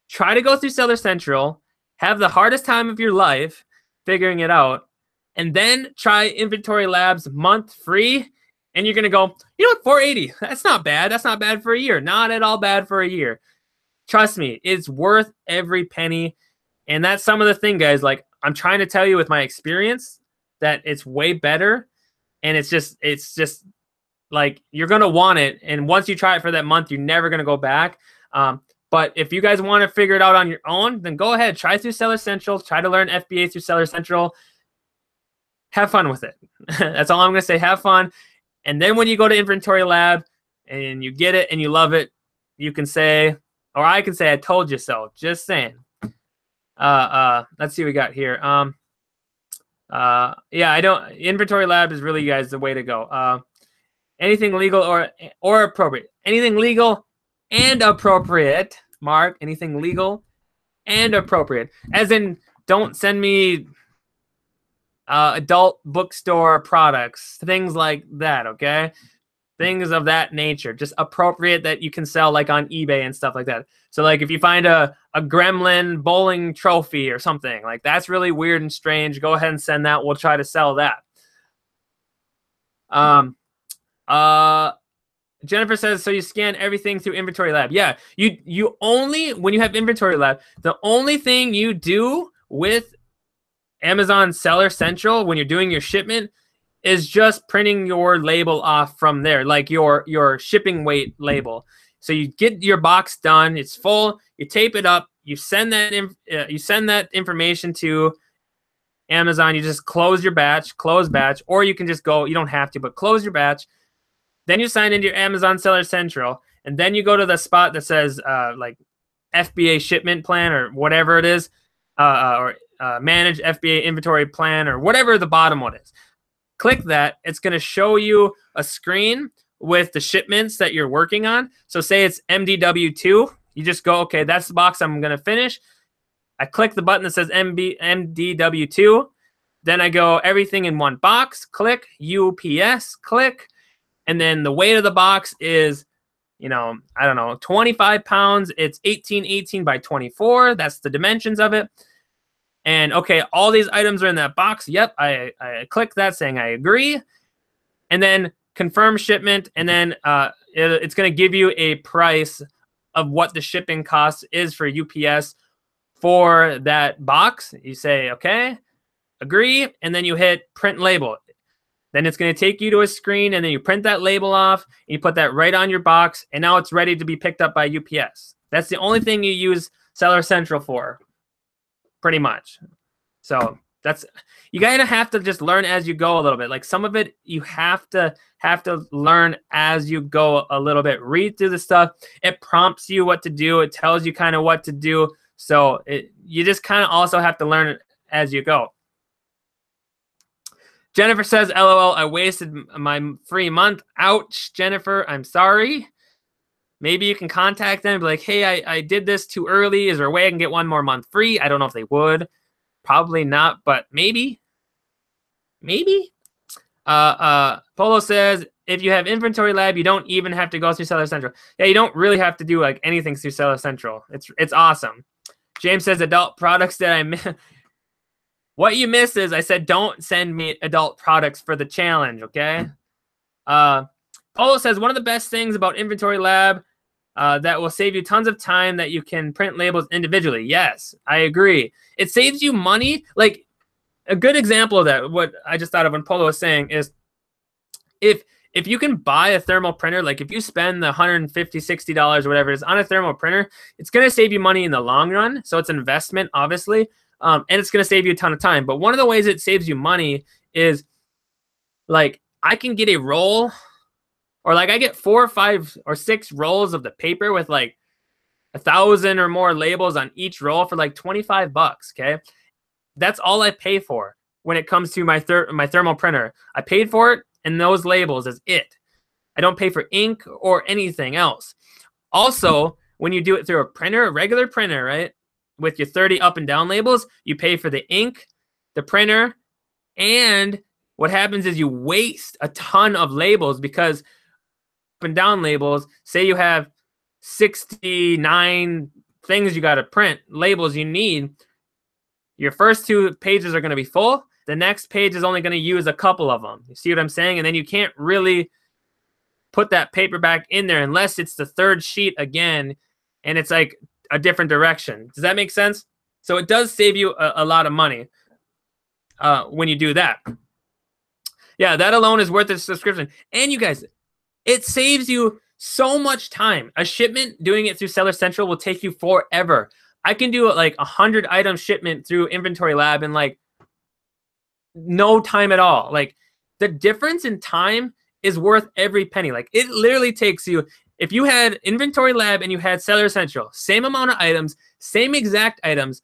Try to go through Seller Central. Have the hardest time of your life figuring it out. And then try Inventory Labs month free. And you're going to go, you know what, 480. That's not bad. That's not bad for a year. Not at all bad for a year. Trust me, it's worth every penny. And that's some of the thing, guys. Like, I'm trying to tell you with my experience that it's way better. And it's just like, you're going to want it. And once you try it for that month, you're never going to go back. But if you guys want to figure it out on your own, then go ahead. Try through Seller Central. Try to learn FBA through Seller Central. Have fun with it. That's all I'm going to say. Have fun. And then when you go to Inventory Lab and you get it and you love it, you can say, or I can say, I told you so. Just saying. Let's see what we got here. Yeah, I don't. Inventory Lab is really, you guys, the way to go. Anything legal or appropriate. Anything legal and appropriate. Mark, anything legal and appropriate. As in, don't send me adult bookstore products, things like that, okay? Things of that nature, just appropriate that you can sell like on eBay and stuff like that. So like if you find a gremlin bowling trophy or something, like that's really weird and strange, go ahead and send that. We'll try to sell that. Jennifer says, so you scan everything through Inventory Lab. Yeah, you only, when you have Inventory Lab, the only thing you do with Amazon Seller Central when you're doing your shipment is just printing your label off from there, like your shipping weight label. So you get your box done, it's full, you tape it up, you send that information to Amazon, you just close your batch, close batch, or you can just go, you don't have to, but close your batch. Then you sign into your Amazon Seller Central, and then you go to the spot that says like FBA shipment plan or whatever it is, or manage FBA inventory plan or whatever the bottom one is. Click that. It's going to show you a screen with the shipments that you're working on. So say it's MDW2. You just go, okay, that's the box I'm going to finish. I click the button that says MDW2. Then I go everything in one box. Click UPS. Click. And then the weight of the box is, you know, I don't know, 25 pounds. It's 18 by 24. That's the dimensions of it. And okay, all these items are in that box. Yep, I click that saying I agree. And then confirm shipment. And then it's going to give you a price of what the shipping cost is for UPS for that box. You say, okay, agree. And then you hit print label. Then it's going to take you to a screen, and then you print that label off, and you put that right on your box, and now it's ready to be picked up by UPS. That's the only thing you use Seller Central for, pretty much. So that's, you gotta have to just learn as you go a little bit. Like some of it, you have to learn as you go a little bit. Read through the stuff. It prompts you what to do. It tells you kind of what to do. So you just kind of also have to learn it as you go. Jennifer says, LOL, I wasted my free month. Ouch, Jennifer, I'm sorry. Maybe you can contact them and be like, hey, I did this too early. Is there a way I can get one more month free? I don't know if they would. Probably not, but maybe. Maybe. Polo says, if you have Inventory Lab, you don't even have to go through Seller Central. Yeah, you don't really have to do like anything through Seller Central. It's awesome. James says, adult products that I miss. What you missed is I said, don't send me adult products for the challenge, okay? Polo says, one of the best things about Inventory Lab that will save you tons of time that you can print labels individually. Yes, I agree. It saves you money. Like a good example of that, what I just thought of when Polo was saying is if you can buy a thermal printer, like if you spend the $150, $60 or whatever it is on a thermal printer, it's going to save you money in the long run. So it's an investment, obviously. And it's going to save you a ton of time. But one of the ways it saves you money is like I can get a roll, or like I get 4 or 5 or 6 rolls of the paper with like 1,000 or more labels on each roll for like $25. Okay, that's all I pay for when it comes to my thermal printer. I paid for it, and those labels is it. I don't pay for ink or anything else. Also, when you do it through a printer, a regular printer, right? With your 30 up and down labels, you pay for the ink, the printer, and what happens is you waste a ton of labels because up and down labels, say you have 69 things you got to print, labels you need, your first 2 pages are going to be full. The next page is only going to use a couple of them. You see what I'm saying? And then you can't really put that paper back in there unless it's the 3rd sheet again, and it's like a different direction. Does that make sense? So it does save you a lot of money when you do that. Yeah, that alone is worth the subscription. And you guys, it saves you so much time. A shipment doing it through Seller Central will take you forever. I can do like 100 item shipment through Inventory Lab in like no time at all. Like the difference in time is worth every penny. Like it literally takes you, if you had Inventory Lab and you had Seller Central, same amount of items, same exact items,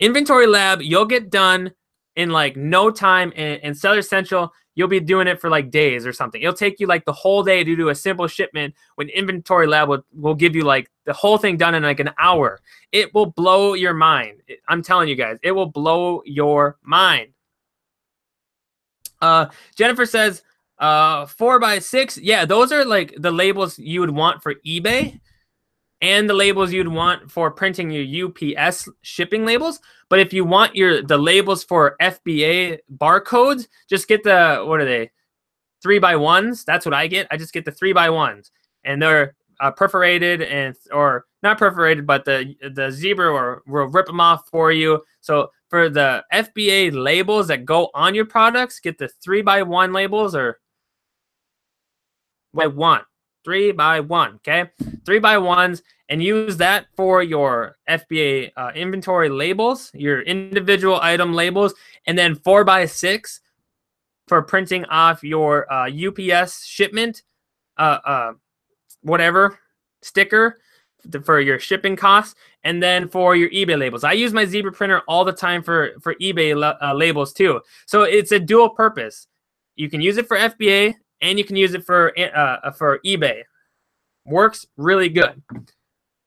Inventory Lab, you'll get done in like no time, and Seller Central, you'll be doing it for like days or something. It'll take you like the whole day to do a simple shipment, when Inventory Lab will give you like the whole thing done in like an hour. It will blow your mind. I'm telling you guys, it will blow your mind. Jennifer says 4x6. Yeah, those are like the labels you would want for eBay and the labels you'd want for printing your UPS shipping labels. But if you want the labels for FBA barcodes, just get the, what are they, 3x1s? That's what I get. I just get the 3x1s, and they're perforated, or not perforated, but the zebra will rip them off for you. So for the FBA labels that go on your products, get the 3x1 labels, or by one. 3x1, okay? 3x1s, and use that for your FBA inventory labels, your individual item labels, and then 4x6 for printing off your UPS shipment, whatever, sticker for your shipping costs, and then for your eBay labels. I use my Zebra printer all the time for eBay labels too. So it's a dual purpose. You can use it for FBA, and you can use it for eBay. Works really good.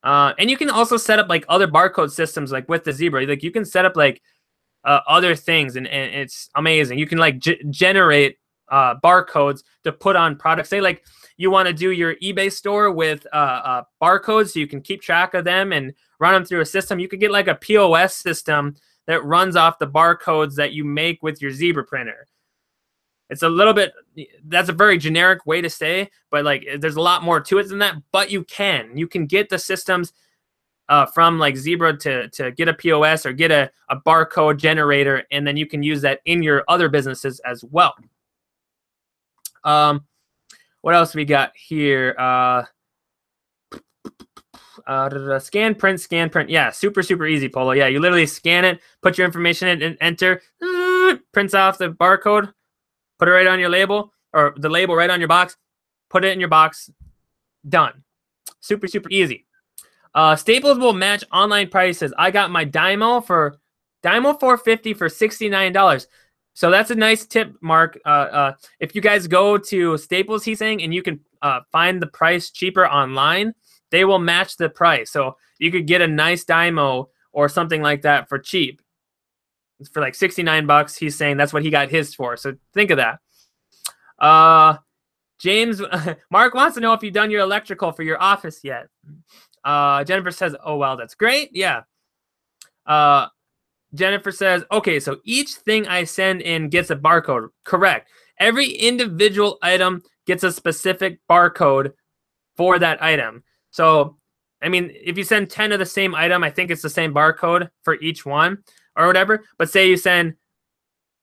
And you can also set up like other barcode systems, like with the Zebra. Like you can set up like other things, and it's amazing. You can like generate barcodes to put on products. Say like you want to do your eBay store with barcodes, so you can keep track of them and run them through a system. You could get like a POS system that runs off the barcodes that you make with your Zebra printer. It's a little bit, that's a very generic way to say, but like there's a lot more to it than that. But you can get the systems from like Zebra to get a POS or get a barcode generator, and then you can use that in your other businesses as well. What else we got here? Scan, print. Yeah, super easy, Polo. Yeah, you literally scan it, put your information in, and enter. Prints off the barcode. Put it right on your label, or the label right on your box. Put it in your box. Done. Super easy. Staples will match online prices. I got my Dymo 450 for $69. So that's a nice tip, Mark. If you guys go to Staples, he's saying, and you can find the price cheaper online, they will match the price. So you could get a nice Dymo or something like that for cheap. It's for like $69. He's saying that's what he got his for. So think of that. James, Mark wants to know if you've done your electrical for your office yet. Jennifer says, oh, well, that's great. Yeah. Jennifer says, okay, so each thing I send in gets a barcode. Correct. Every individual item gets a specific barcode for that item. So, I mean, if you send 10 of the same item, I think it's the same barcode for each one or whatever. But say you send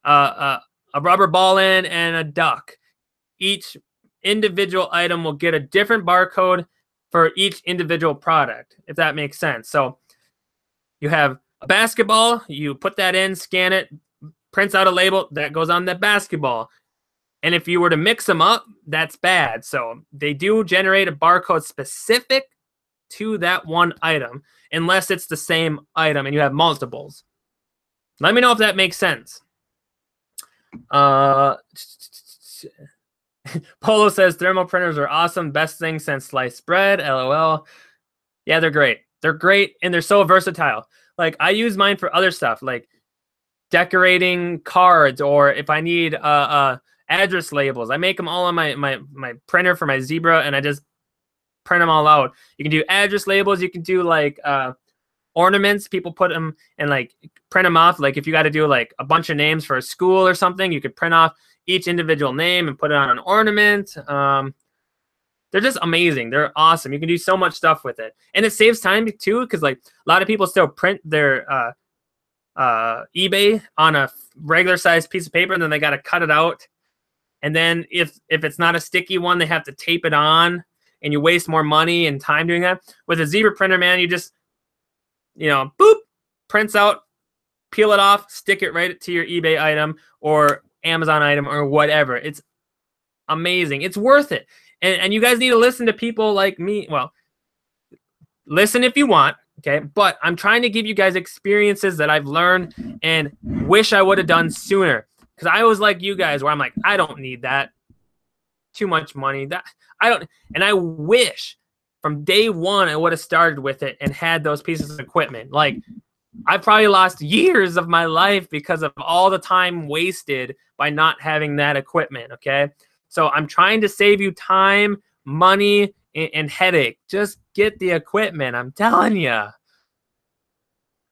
a rubber ball in and a duck. Each individual item will get a different barcode for each individual product, if that makes sense. So you have a basketball, you put that in, scan it, prints out a label that goes on that basketball. And if you were to mix them up, that's bad. So they do generate a barcode specific to that one item, unless it's the same item and you have multiples. Let me know if that makes sense. Polo says thermal printers are awesome. Best thing since sliced bread. LOL. Yeah, they're great. They're great, and they're so versatile. Like I use mine for other stuff, like decorating cards, or if I need address labels. I make them all on my printer for my Zebra, and I just print them all out. You can do address labels. You can do like ornaments. People put them and like print them off. Like if you got to do like a bunch of names for a school or something, you could print off each individual name and put it on an ornament. They're just amazing. They're awesome. You can do so much stuff with it, and it saves time too, because like a lot of people still print their eBay on a regular sized piece of paper, and then they got to cut it out. And then if it's not a sticky one, they have to tape it on, and you waste more money and time doing that. With a Zebra printer, man, you just, boop, prints out, peel it off, stick it right to your eBay item or Amazon item or whatever. It's amazing. It's worth it. And you guys need to listen to people like me. Well, listen if you want. Okay, but I'm trying to give you guys experiences that I've learned and wish I would have done sooner. Because I was like you guys, where I'm like, I don't need that. Too much money. That I don't, and I wish from day one I would have started with it and had those pieces of equipment. Like, I probably lost years of my life because of all the time wasted by not having that equipment. Okay, so I'm trying to save you time, money, and headache. Just get the equipment. I'm telling you.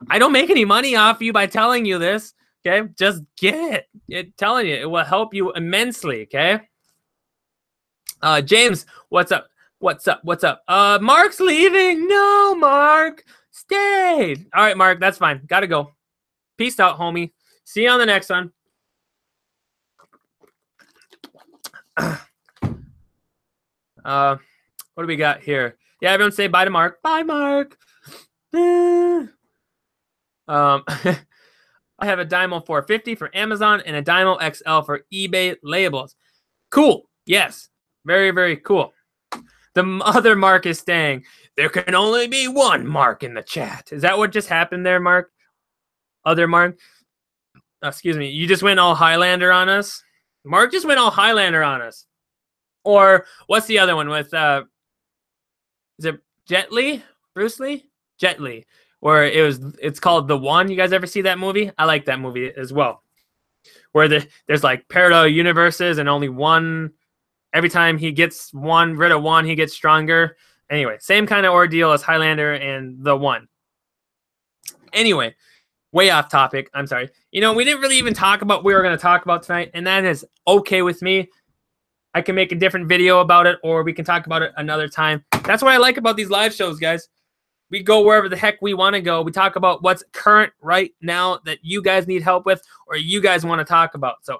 I don't make any money off you by telling you this. Okay, just get it. Telling you, it will help you immensely. Okay. James, what's up? What's up? What's up? Mark's leaving. No, Mark, stay. All right, Mark, that's fine. Gotta go. Peace out, homie. See you on the next one. What do we got here? Yeah, everyone say bye to Mark. Bye, Mark. I have a Dymo 450 for Amazon and a Dymo XL for eBay labels. Cool. Yes. Very, very cool. The other Mark is staying. There can only be one Mark in the chat. Is that what just happened there, Mark? Other Mark? Excuse me. You just went all Highlander on us? Mark just went all Highlander on us. Or what's the other one with, is it Jet Li? Bruce Lee? Jet Li. Where it's called The One. You guys ever see that movie? I like that movie as well. Where there's like parallel universes and only one. Every time he gets rid of one, he gets stronger. Anyway, same kind of ordeal as Highlander and The One. Anyway, way off topic. I'm sorry. You know, we didn't really even talk about what we were going to talk about tonight, and that is okay with me. I can make a different video about it, or we can talk about it another time. That's what I like about these live shows, guys. We go wherever the heck we want to go. We talk about what's current right now that you guys need help with or you guys want to talk about. So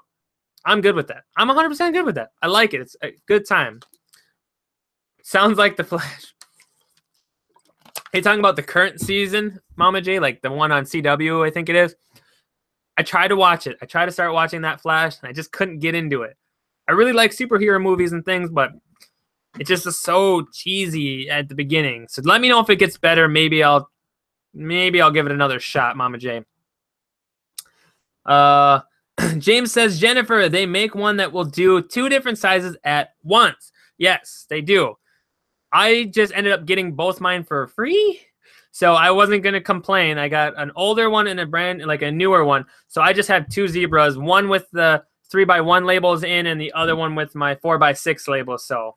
I'm good with that. I'm 100% good with that. I like it. It's a good time. Sounds like The Flash. Hey, talking about the current season, Mama J, like the one on CW, I think it is. I tried to watch it. I tried to start watching that Flash, and I just couldn't get into it. I really like superhero movies and things, but it just is so cheesy at the beginning. So let me know if it gets better. Maybe I'll give it another shot, Mama J. James says, Jennifer, they make one that will do 2 different sizes at once. Yes, they do. I just ended up getting both mine for free, so I wasn't going to complain. I got an older one and a newer one. So I just have 2 zebras, one with the 3x1 labels in and the other one with my 4x6 labels. So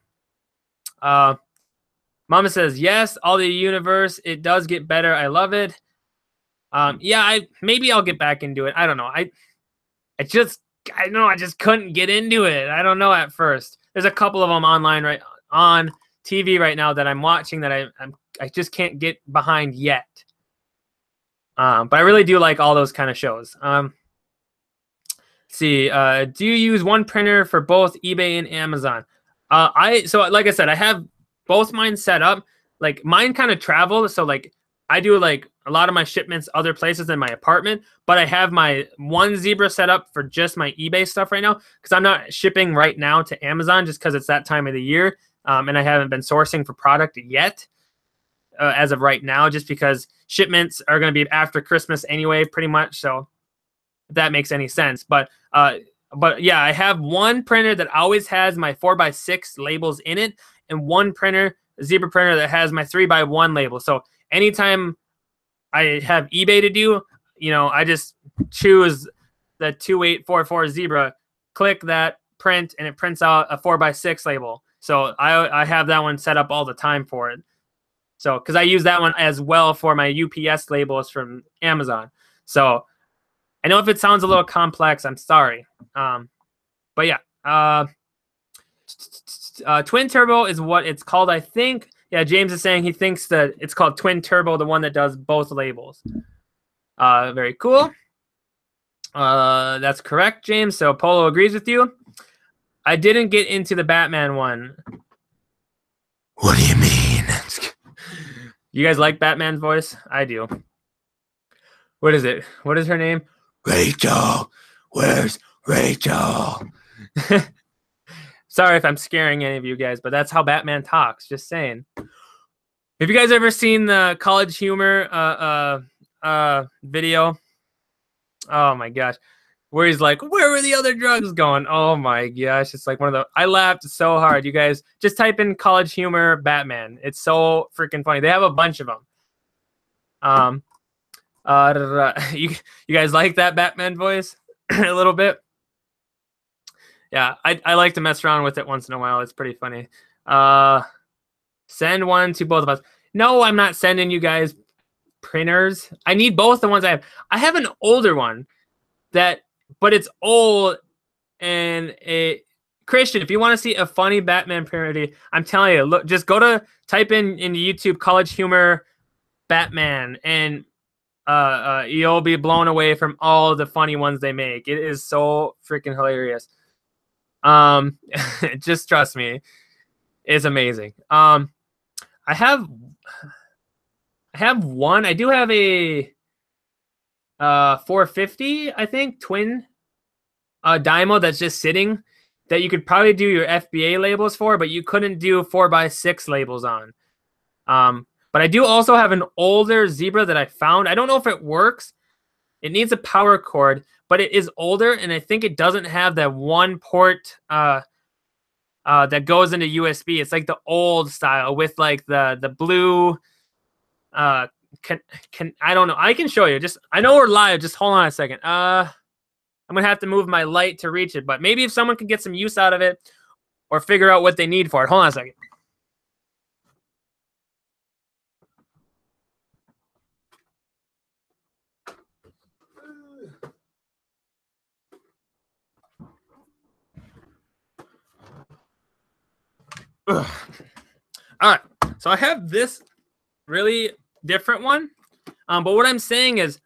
Mama says, yes, all the universe. It does get better. I love it. Yeah, maybe I'll get back into it. I don't know. I just couldn't get into it. I don't know at first. There's a couple of them online right on TV right now that I'm watching that I just can't get behind yet. But I really do like all those kind of shows. Let's see, do you use one printer for both eBay and Amazon? So like I said, I have both mine set up. Like mine kind of travel, so like I do like a lot of my shipments other places than my apartment, but I have my one zebra set up for just my eBay stuff right now because I'm not shipping right now to Amazon just because it's that time of the year, and I haven't been sourcing for product yet as of right now, just because shipments are going to be after Christmas anyway, pretty much. So if that makes any sense, but yeah, I have one printer that always has my 4x6 labels in it, and one printer, a zebra printer, that has my 3x1 label. So anytime I have eBay to do, you know, I just choose the 2844 zebra, click that, print, and it prints out a 4x6 label. So I have that one set up all the time for it. So because I use that one as well for my UPS labels from Amazon. So I know if it sounds a little complex, I'm sorry. But yeah, twin turbo is what it's called, I think. Yeah, James is saying he thinks that it's called twin turbo, the one that does both labels. Very cool. That's correct, James. So Polo agrees with you. I didn't get into the Batman one. What do you mean? You guys like Batman's voice? I do. What is it? What is her name? Rachel. Where's Rachel? Sorry if I'm scaring any of you guys, but that's how Batman talks. Just saying. Have you guys ever seen the College Humor video? Oh my gosh. Where he's like, where were the other drugs going? Oh my gosh. It's like one of the, I laughed so hard. You guys just type in College Humor Batman. It's so freaking funny. They have a bunch of them. You guys like that Batman voice a little bit? Yeah, I like to mess around with it once in a while. It's pretty funny. Send one to both of us. No, I'm not sending you guys printers. I need both the ones I have. I have an older one but it's old, and Christian, if you want to see a funny Batman parody, I'm telling you, look, just type in into YouTube College Humor Batman, and you'll be blown away from all the funny ones they make. It is so freaking hilarious. Just trust me, it's amazing. I have one. I do have a 450, I think, twin Dymo that's just sitting that you could probably do your FBA labels for, but you couldn't do 4x6 labels on. But I do also have an older Zebra that I found. I don't know if it works. It needs a power cord, but it is older, and I think it doesn't have that one port that goes into USB. It's like the old style with like the blue. I don't know. I can show you. I know we're live. Just hold on a second. I'm gonna have to move my light to reach it, but maybe if someone can get some use out of it or figure out what they need for it. Hold on a second. Ugh. All right, so I have this really different one, but what I'm saying is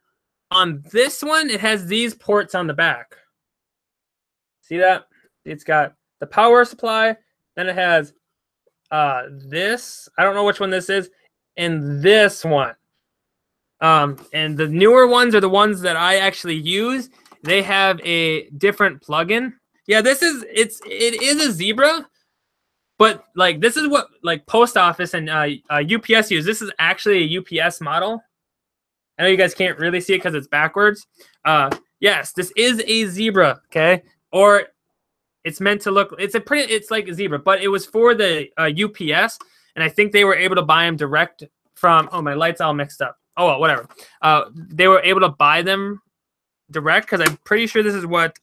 on this one, it has these ports on the back. See that? It's got the power supply, then it has this, I don't know which one this is, and this one. And the newer ones are the ones that I actually use. They have a different plugin. Yeah, it is a Zebra, but like this is what like post office and UPS use. This is actually a UPS model. I know you guys can't really see it because it's backwards. Yes, this is a Zebra, okay? Or it's meant to look, it's like a Zebra, but it was for the UPS, and I think they were able to buy them direct from, oh, my light's all mixed up. Oh, well, whatever. They were able to buy them direct because I'm pretty sure this is what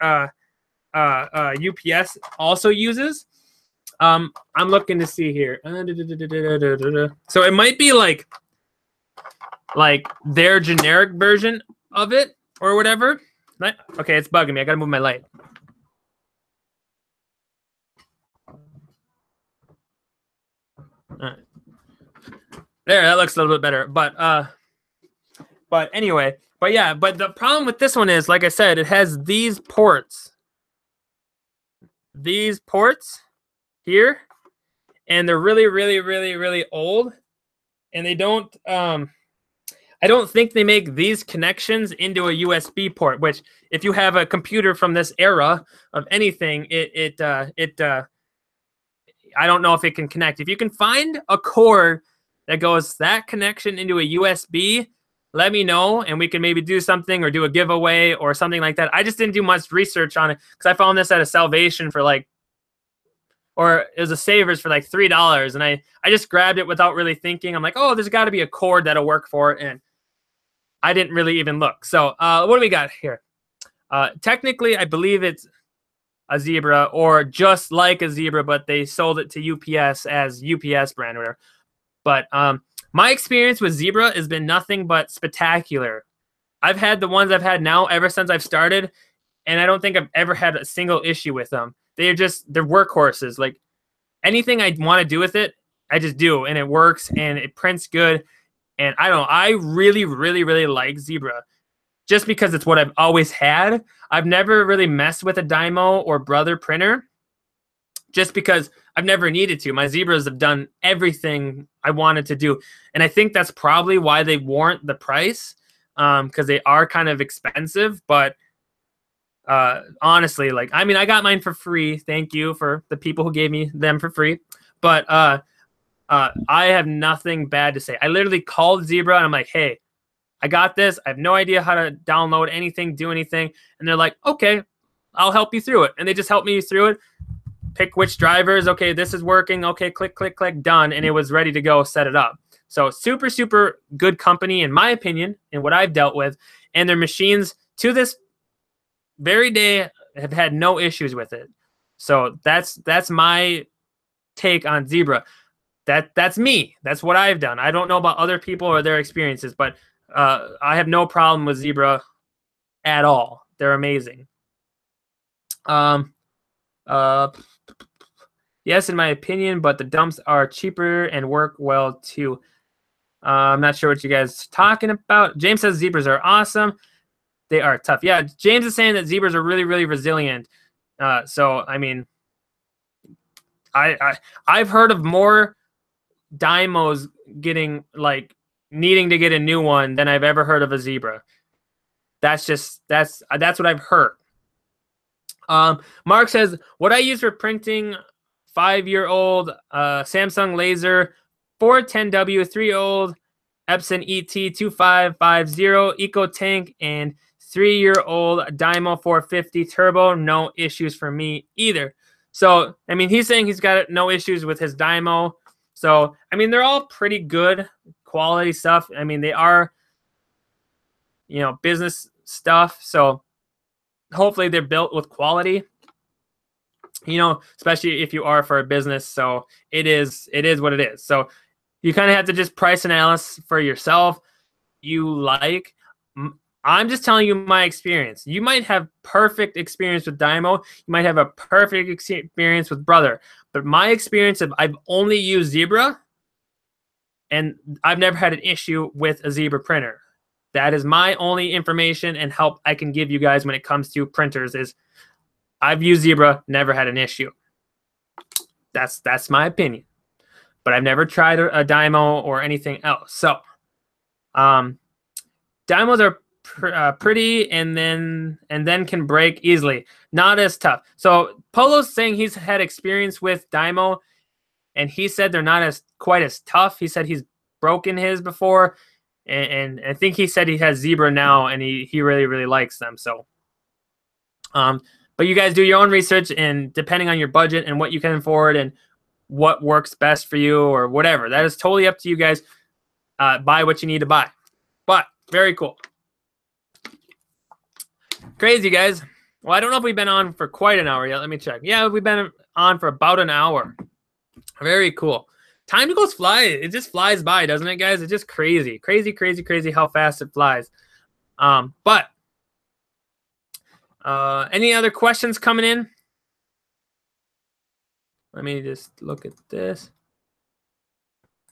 UPS also uses. I'm looking to see here. So it might be like their generic version of it or whatever. Okay, it's bugging me. I gotta move my light. All right. There, that looks a little bit better. But anyway, but yeah, but the problem with this one is, like I said, it has these ports. These ports here, and they're really, really, really, really old. And they don't I don't think they make these connections into a USB port, which if you have a computer from this era of anything, I don't know if it can connect. If you can find a cord that goes that connection into a USB, let me know, and we can maybe do something or do a giveaway or something like that. I just didn't do much research on it because I found this at a Salvation for like, or it was a Savers for like $3, and I just grabbed it without really thinking. I'm like, oh, there's got to be a cord that'll work for it, and I didn't really even look. So what do we got here? Technically, I believe it's a Zebra or just like a Zebra, but they sold it to UPS as UPS brand or whatever. But my experience with Zebra has been nothing but spectacular. I've had the ones I've had now ever since I've started, and I don't think I've ever had a single issue with them. They're workhorses. Like anything I want to do with it, I just do, and it works, and it prints good. And I don't know, I really, really, really like Zebra just because it's what I've always had. I've never really messed with a Dymo or Brother printer just because I've never needed to. My Zebras have done everything I wanted to do. And I think that's probably why they warrant the price, because they are kind of expensive. But honestly, like, I mean, I got mine for free. Thank you for the people who gave me them for free. But I have nothing bad to say. I literally called Zebra and I'm like, hey, I got this. I have no idea how to download anything, do anything. And they're like, okay, I'll help you through it. And they just helped me through it. Pick which drivers. Okay, this is working. Okay, click, click, click, done. And it was ready to go, set it up. So super, super good company, in my opinion, and what I've dealt with. And their machines, to this very day, have had no issues with it. So that's my take on Zebra. That's me. That's what I've done. I don't know about other people or their experiences, but I have no problem with Zebra at all. They're amazing. Yes, in my opinion, but the dumps are cheaper and work well too. I'm not sure what you guys are talking about. James says Zebras are awesome. They are tough. Yeah, James is saying that Zebras are really, really resilient. So, I mean, I've heard of more dymos getting, like, needing to get a new one than I've ever heard of a Zebra. That's what I've heard. Mark says, what I use for printing, 5-year-old Samsung laser, 410W, 3-year-old Epson ET2550 Eco Tank, and 3-year-old Dymo 450 Turbo. No issues for me either. So, I mean, he's saying he's got no issues with his Dymo. So, I mean, they're all pretty good quality stuff. I mean, they are, you know, business stuff. So, hopefully they're built with quality, you know, especially if you are for a business. So it is what it is. So you kind of have to just price analysis for yourself. I'm just telling you my experience. You might have perfect experience with Dymo. You might have a perfect experience with Brother. But my experience, I've only used Zebra, and I've never had an issue with a Zebra printer. That is my only information and help I can give you guys when it comes to printers. Is I've used Zebra, never had an issue. That's my opinion. But I've never tried a Dymo or anything else. So, Dymos are pretty and then can break easily. Not as tough. So Polo's saying he's had experience with Dymo, and he said they're not quite as tough. He said he's broken his before. And I think he said he has Zebra now, and he really, really likes them. So, but you guys do your own research, and depending on your budget and what you can afford and what works best for you or whatever, that is totally up to you guys. Buy what you need to buy. But very cool. Crazy, guys. Well, I don't know if we've been on for quite an hour yet. Let me check. Yeah, we've been on for about an hour. Very cool. Time goes it just flies by, doesn't it, guys? It's just crazy, crazy, crazy, crazy how fast it flies. But any other questions coming in? Let me just look at this,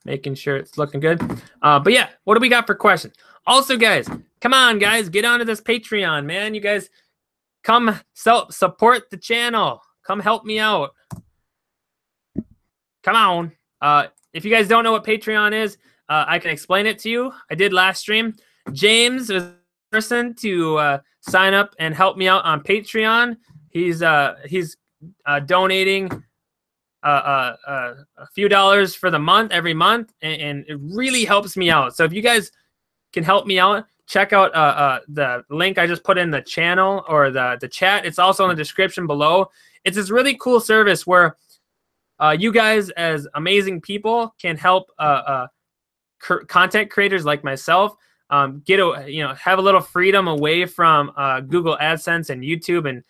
making sure it's looking good. But yeah, what do we got for questions? Also, guys, come on, guys, get onto this Patreon, man. You guys come support the channel. Come help me out. Come on. If you guys don't know what Patreon is, I can explain it to you. I did last stream. James was the person to sign up and help me out on Patreon. He's donating a few dollars for the month, every month, and it really helps me out. So if you guys can help me out, check out the link I just put in the channel or the chat. It's also in the description below. It's this really cool service where you guys, as amazing people, can help content creators like myself have a little freedom away from Google AdSense and YouTube and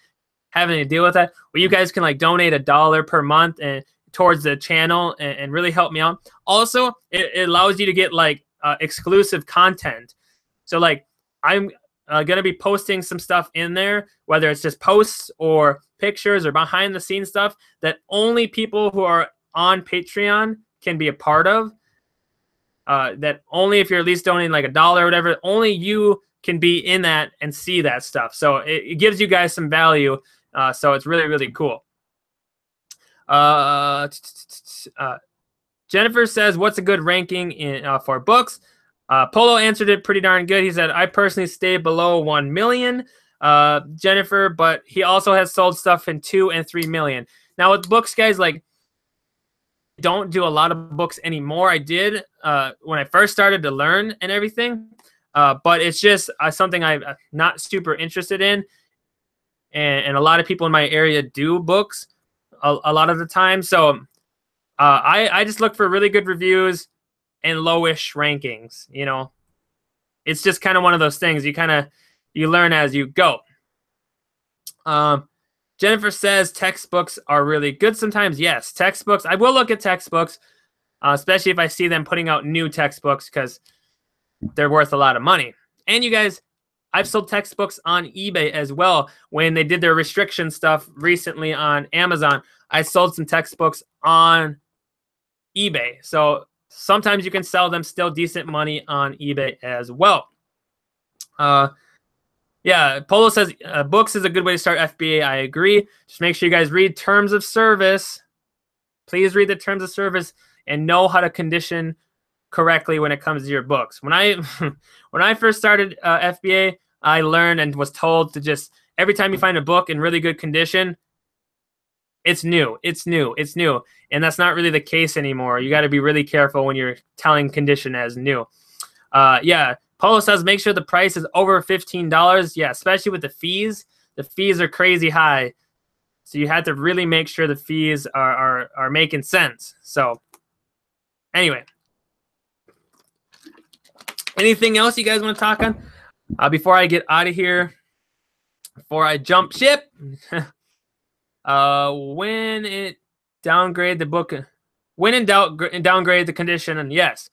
having to deal with that. Where you guys can like donate $1 per month and towards the channel and really help me out. Also, it allows you to get like exclusive content. So like I'm going to be posting some stuff in there, whether it's just posts or pictures or behind the scenes stuff that only people who are on Patreon can be a part of. That only if you're at least donating like $1 or whatever, only you can be in that and see that stuff. So it gives you guys some value. So it's really, really cool. Jennifer says, what's a good ranking for books? Polo answered it pretty darn good. He said, I personally stay below 1 million, Jennifer, but he also has sold stuff in 2 and 3 million. Now with books, guys, like don't do a lot of books anymore. I did when I first started to learn and everything, but it's just something I'm not super interested in. And a lot of people in my area do books a lot of the time. So I just look for really good reviews and lowish rankings. You know, it's just kind of one of those things. You learn as you go. Jennifer says textbooks are really good sometimes. Yes, textbooks. I will look at textbooks, especially if I see them putting out new textbooks because they're worth a lot of money. And you guys, I've sold textbooks on eBay as well. When they did their restriction stuff recently on Amazon, I sold some textbooks on eBay. So sometimes you can sell them still decent money on eBay as well. Yeah, Polo says books is a good way to start FBA. I agree. Just make sure you guys read terms of service. Please read the terms of service and know how to condition correctly when it comes to your books. When I first started FBA, I learned and was told to just every time you find a book in really good condition, it's new, it's new, it's new. And that's not really the case anymore. You got to be really careful when you're telling condition as new. Yeah. Polo says, make sure the price is over $15. Yeah, especially with the fees. The fees are crazy high. So you have to really make sure the fees are making sense. So anyway. Anything else you guys want to talk on? Before I get out of here, before I jump ship, when it downgrade the book, when in doubt, downgrade the condition, and yes.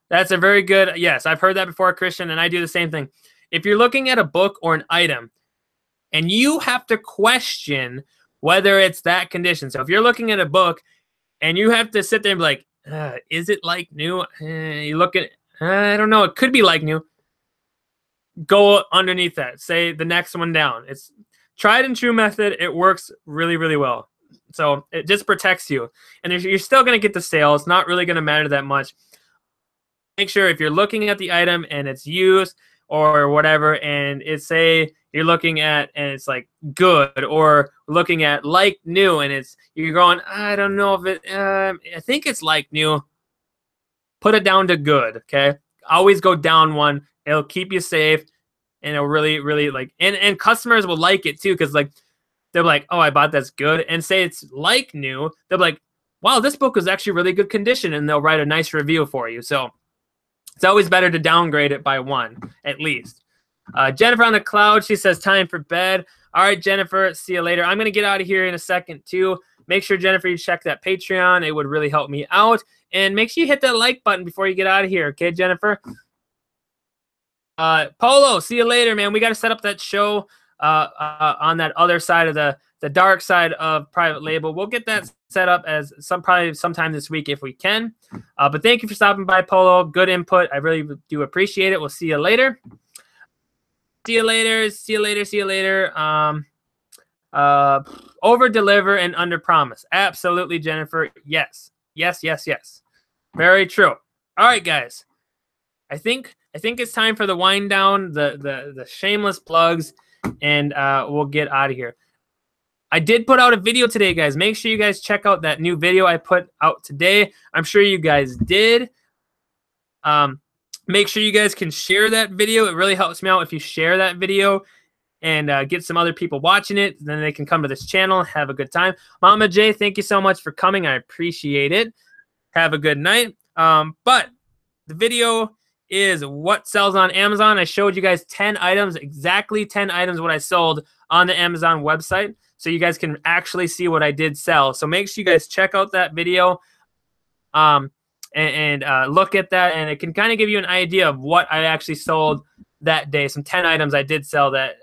That's a very good, yes, I've heard that before, Christian, and I do the same thing. If you're looking at a book or an item and you have to question whether it's that condition. So if you're looking at a book and you have to sit there and be like, is it like new? You look at, I don't know, it could be like new. Go underneath that. Say the next one down. It's tried and true method. It works really, really well. So it just protects you. And you're still going to get the sale. It's not really going to matter that much. Make sure if you're looking at the item and it's used or whatever, and it's say you're looking at and it's like good, or looking at like new and you're going, I don't know if it, I think it's like new. Put it down to good. Okay. Always go down one. It'll keep you safe, and it'll really, really like, and customers will like it too. Cause like, they're like, oh, I bought that's good. And say it's like new. They're like, wow, this book was actually really good condition. And they'll write a nice review for you. So it's always better to downgrade it by one, at least. Jennifer on the cloud, she says, time for bed. All right, Jennifer, see you later. I'm going to get out of here in a second, too. Make sure, Jennifer, you check that Patreon. It would really help me out. And make sure you hit that like button before you get out of here, okay, Jennifer? Polo, see you later, man. We got to set up that show on that other side of the dark side of private label. We'll get that set up as probably sometime this week if we can. But thank you for stopping by, Polo. Good input. I really do appreciate it. We'll see you later. See you later. See you later. See you later. Over deliver and under promise. Absolutely, Jennifer. Yes. Yes. Yes. Yes. Very true. All right, guys. I think it's time for the wind down, the shameless plugs, and we'll get out of here. I did put out a video today, guys. Make sure you guys check out that new video I put out today. I'm sure you guys did. Make sure you guys can share that video. It really helps me out if you share that video and get some other people watching it. Then they can come to this channel, have a good time. Mama J, thank you so much for coming. I appreciate it. Have a good night. But the video is what sells on Amazon. I showed you guys 10 items, exactly 10 items what I sold on the Amazon website. So you guys can actually see what I did sell. So make sure you guys check out that video and look at that. And it can kind of give you an idea of what I actually sold that day. Some 10 items I did sell that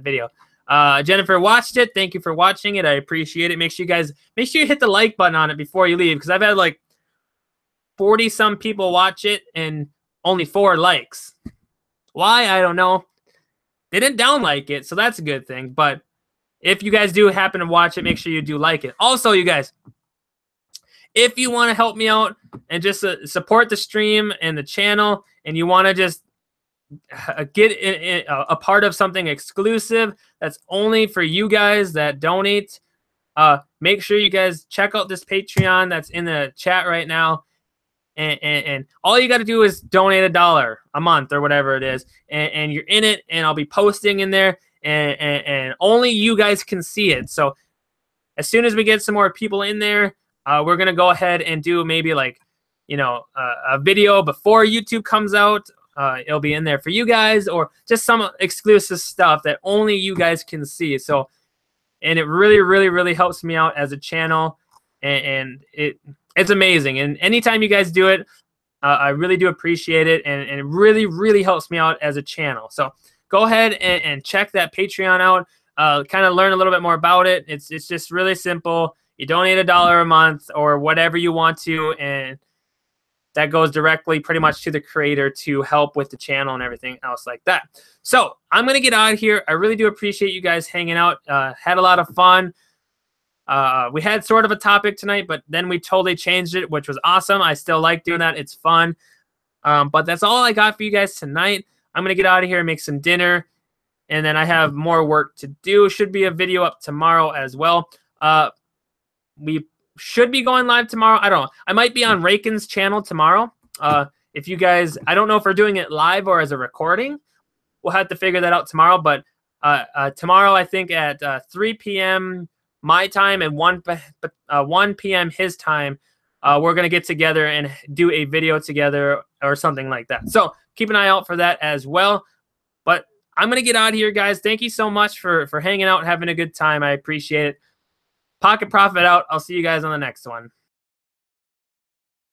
video. Jennifer watched it. Thank you for watching it. I appreciate it. Make sure you hit the like button on it before you leave, because I've had like 40 some people watch it and only 4 likes. Why? I don't know. They didn't down like it, so that's a good thing. But if you guys do happen to watch it, make sure you do like it. Also, you guys, if you want to help me out and just support the stream and the channel, and you want to just get a part of something exclusive that's only for you guys that donate, make sure you guys check out this Patreon that's in the chat right now. And all you got to do is donate $1 a month or whatever it is, and you're in it, and I'll be posting in there, and only you guys can see it. So as soon as we get some more people in there, we're going to go ahead and do maybe like, you know, a video before YouTube comes out. It'll be in there for you guys, or just some exclusive stuff that only you guys can see. So, and it really, really, really helps me out as a channel, and it's amazing. And anytime you guys do it, I really do appreciate it, and it really, really helps me out as a channel. So go ahead and check that Patreon out. Kind of learn a little bit more about it. It's just really simple. You donate $1 a month or whatever you want to, and that goes directly pretty much to the creator to help with the channel and everything else like that. So I'm going to get out of here. I really do appreciate you guys hanging out. Had a lot of fun. We had sort of a topic tonight, but then we totally changed it, which was awesome. I still like doing that. It's fun. But that's all I got for you guys tonight. I'm going to get out of here and make some dinner, and then I have more work to do. Should be a video up tomorrow as well. We should be going live tomorrow. I don't know. I might be on Rakin's channel tomorrow. If you guys, I don't know if we're doing it live or as a recording. We'll have to figure that out tomorrow. But tomorrow, I think at 3 p.m. my time and 1 p.m. his time, we're going to get together and do a video together or something like that. So keep an eye out for that as well. But I'm going to get out of here, guys. Thank you so much for hanging out and having a good time. I appreciate it. Pocket Profit out. I'll see you guys on the next one.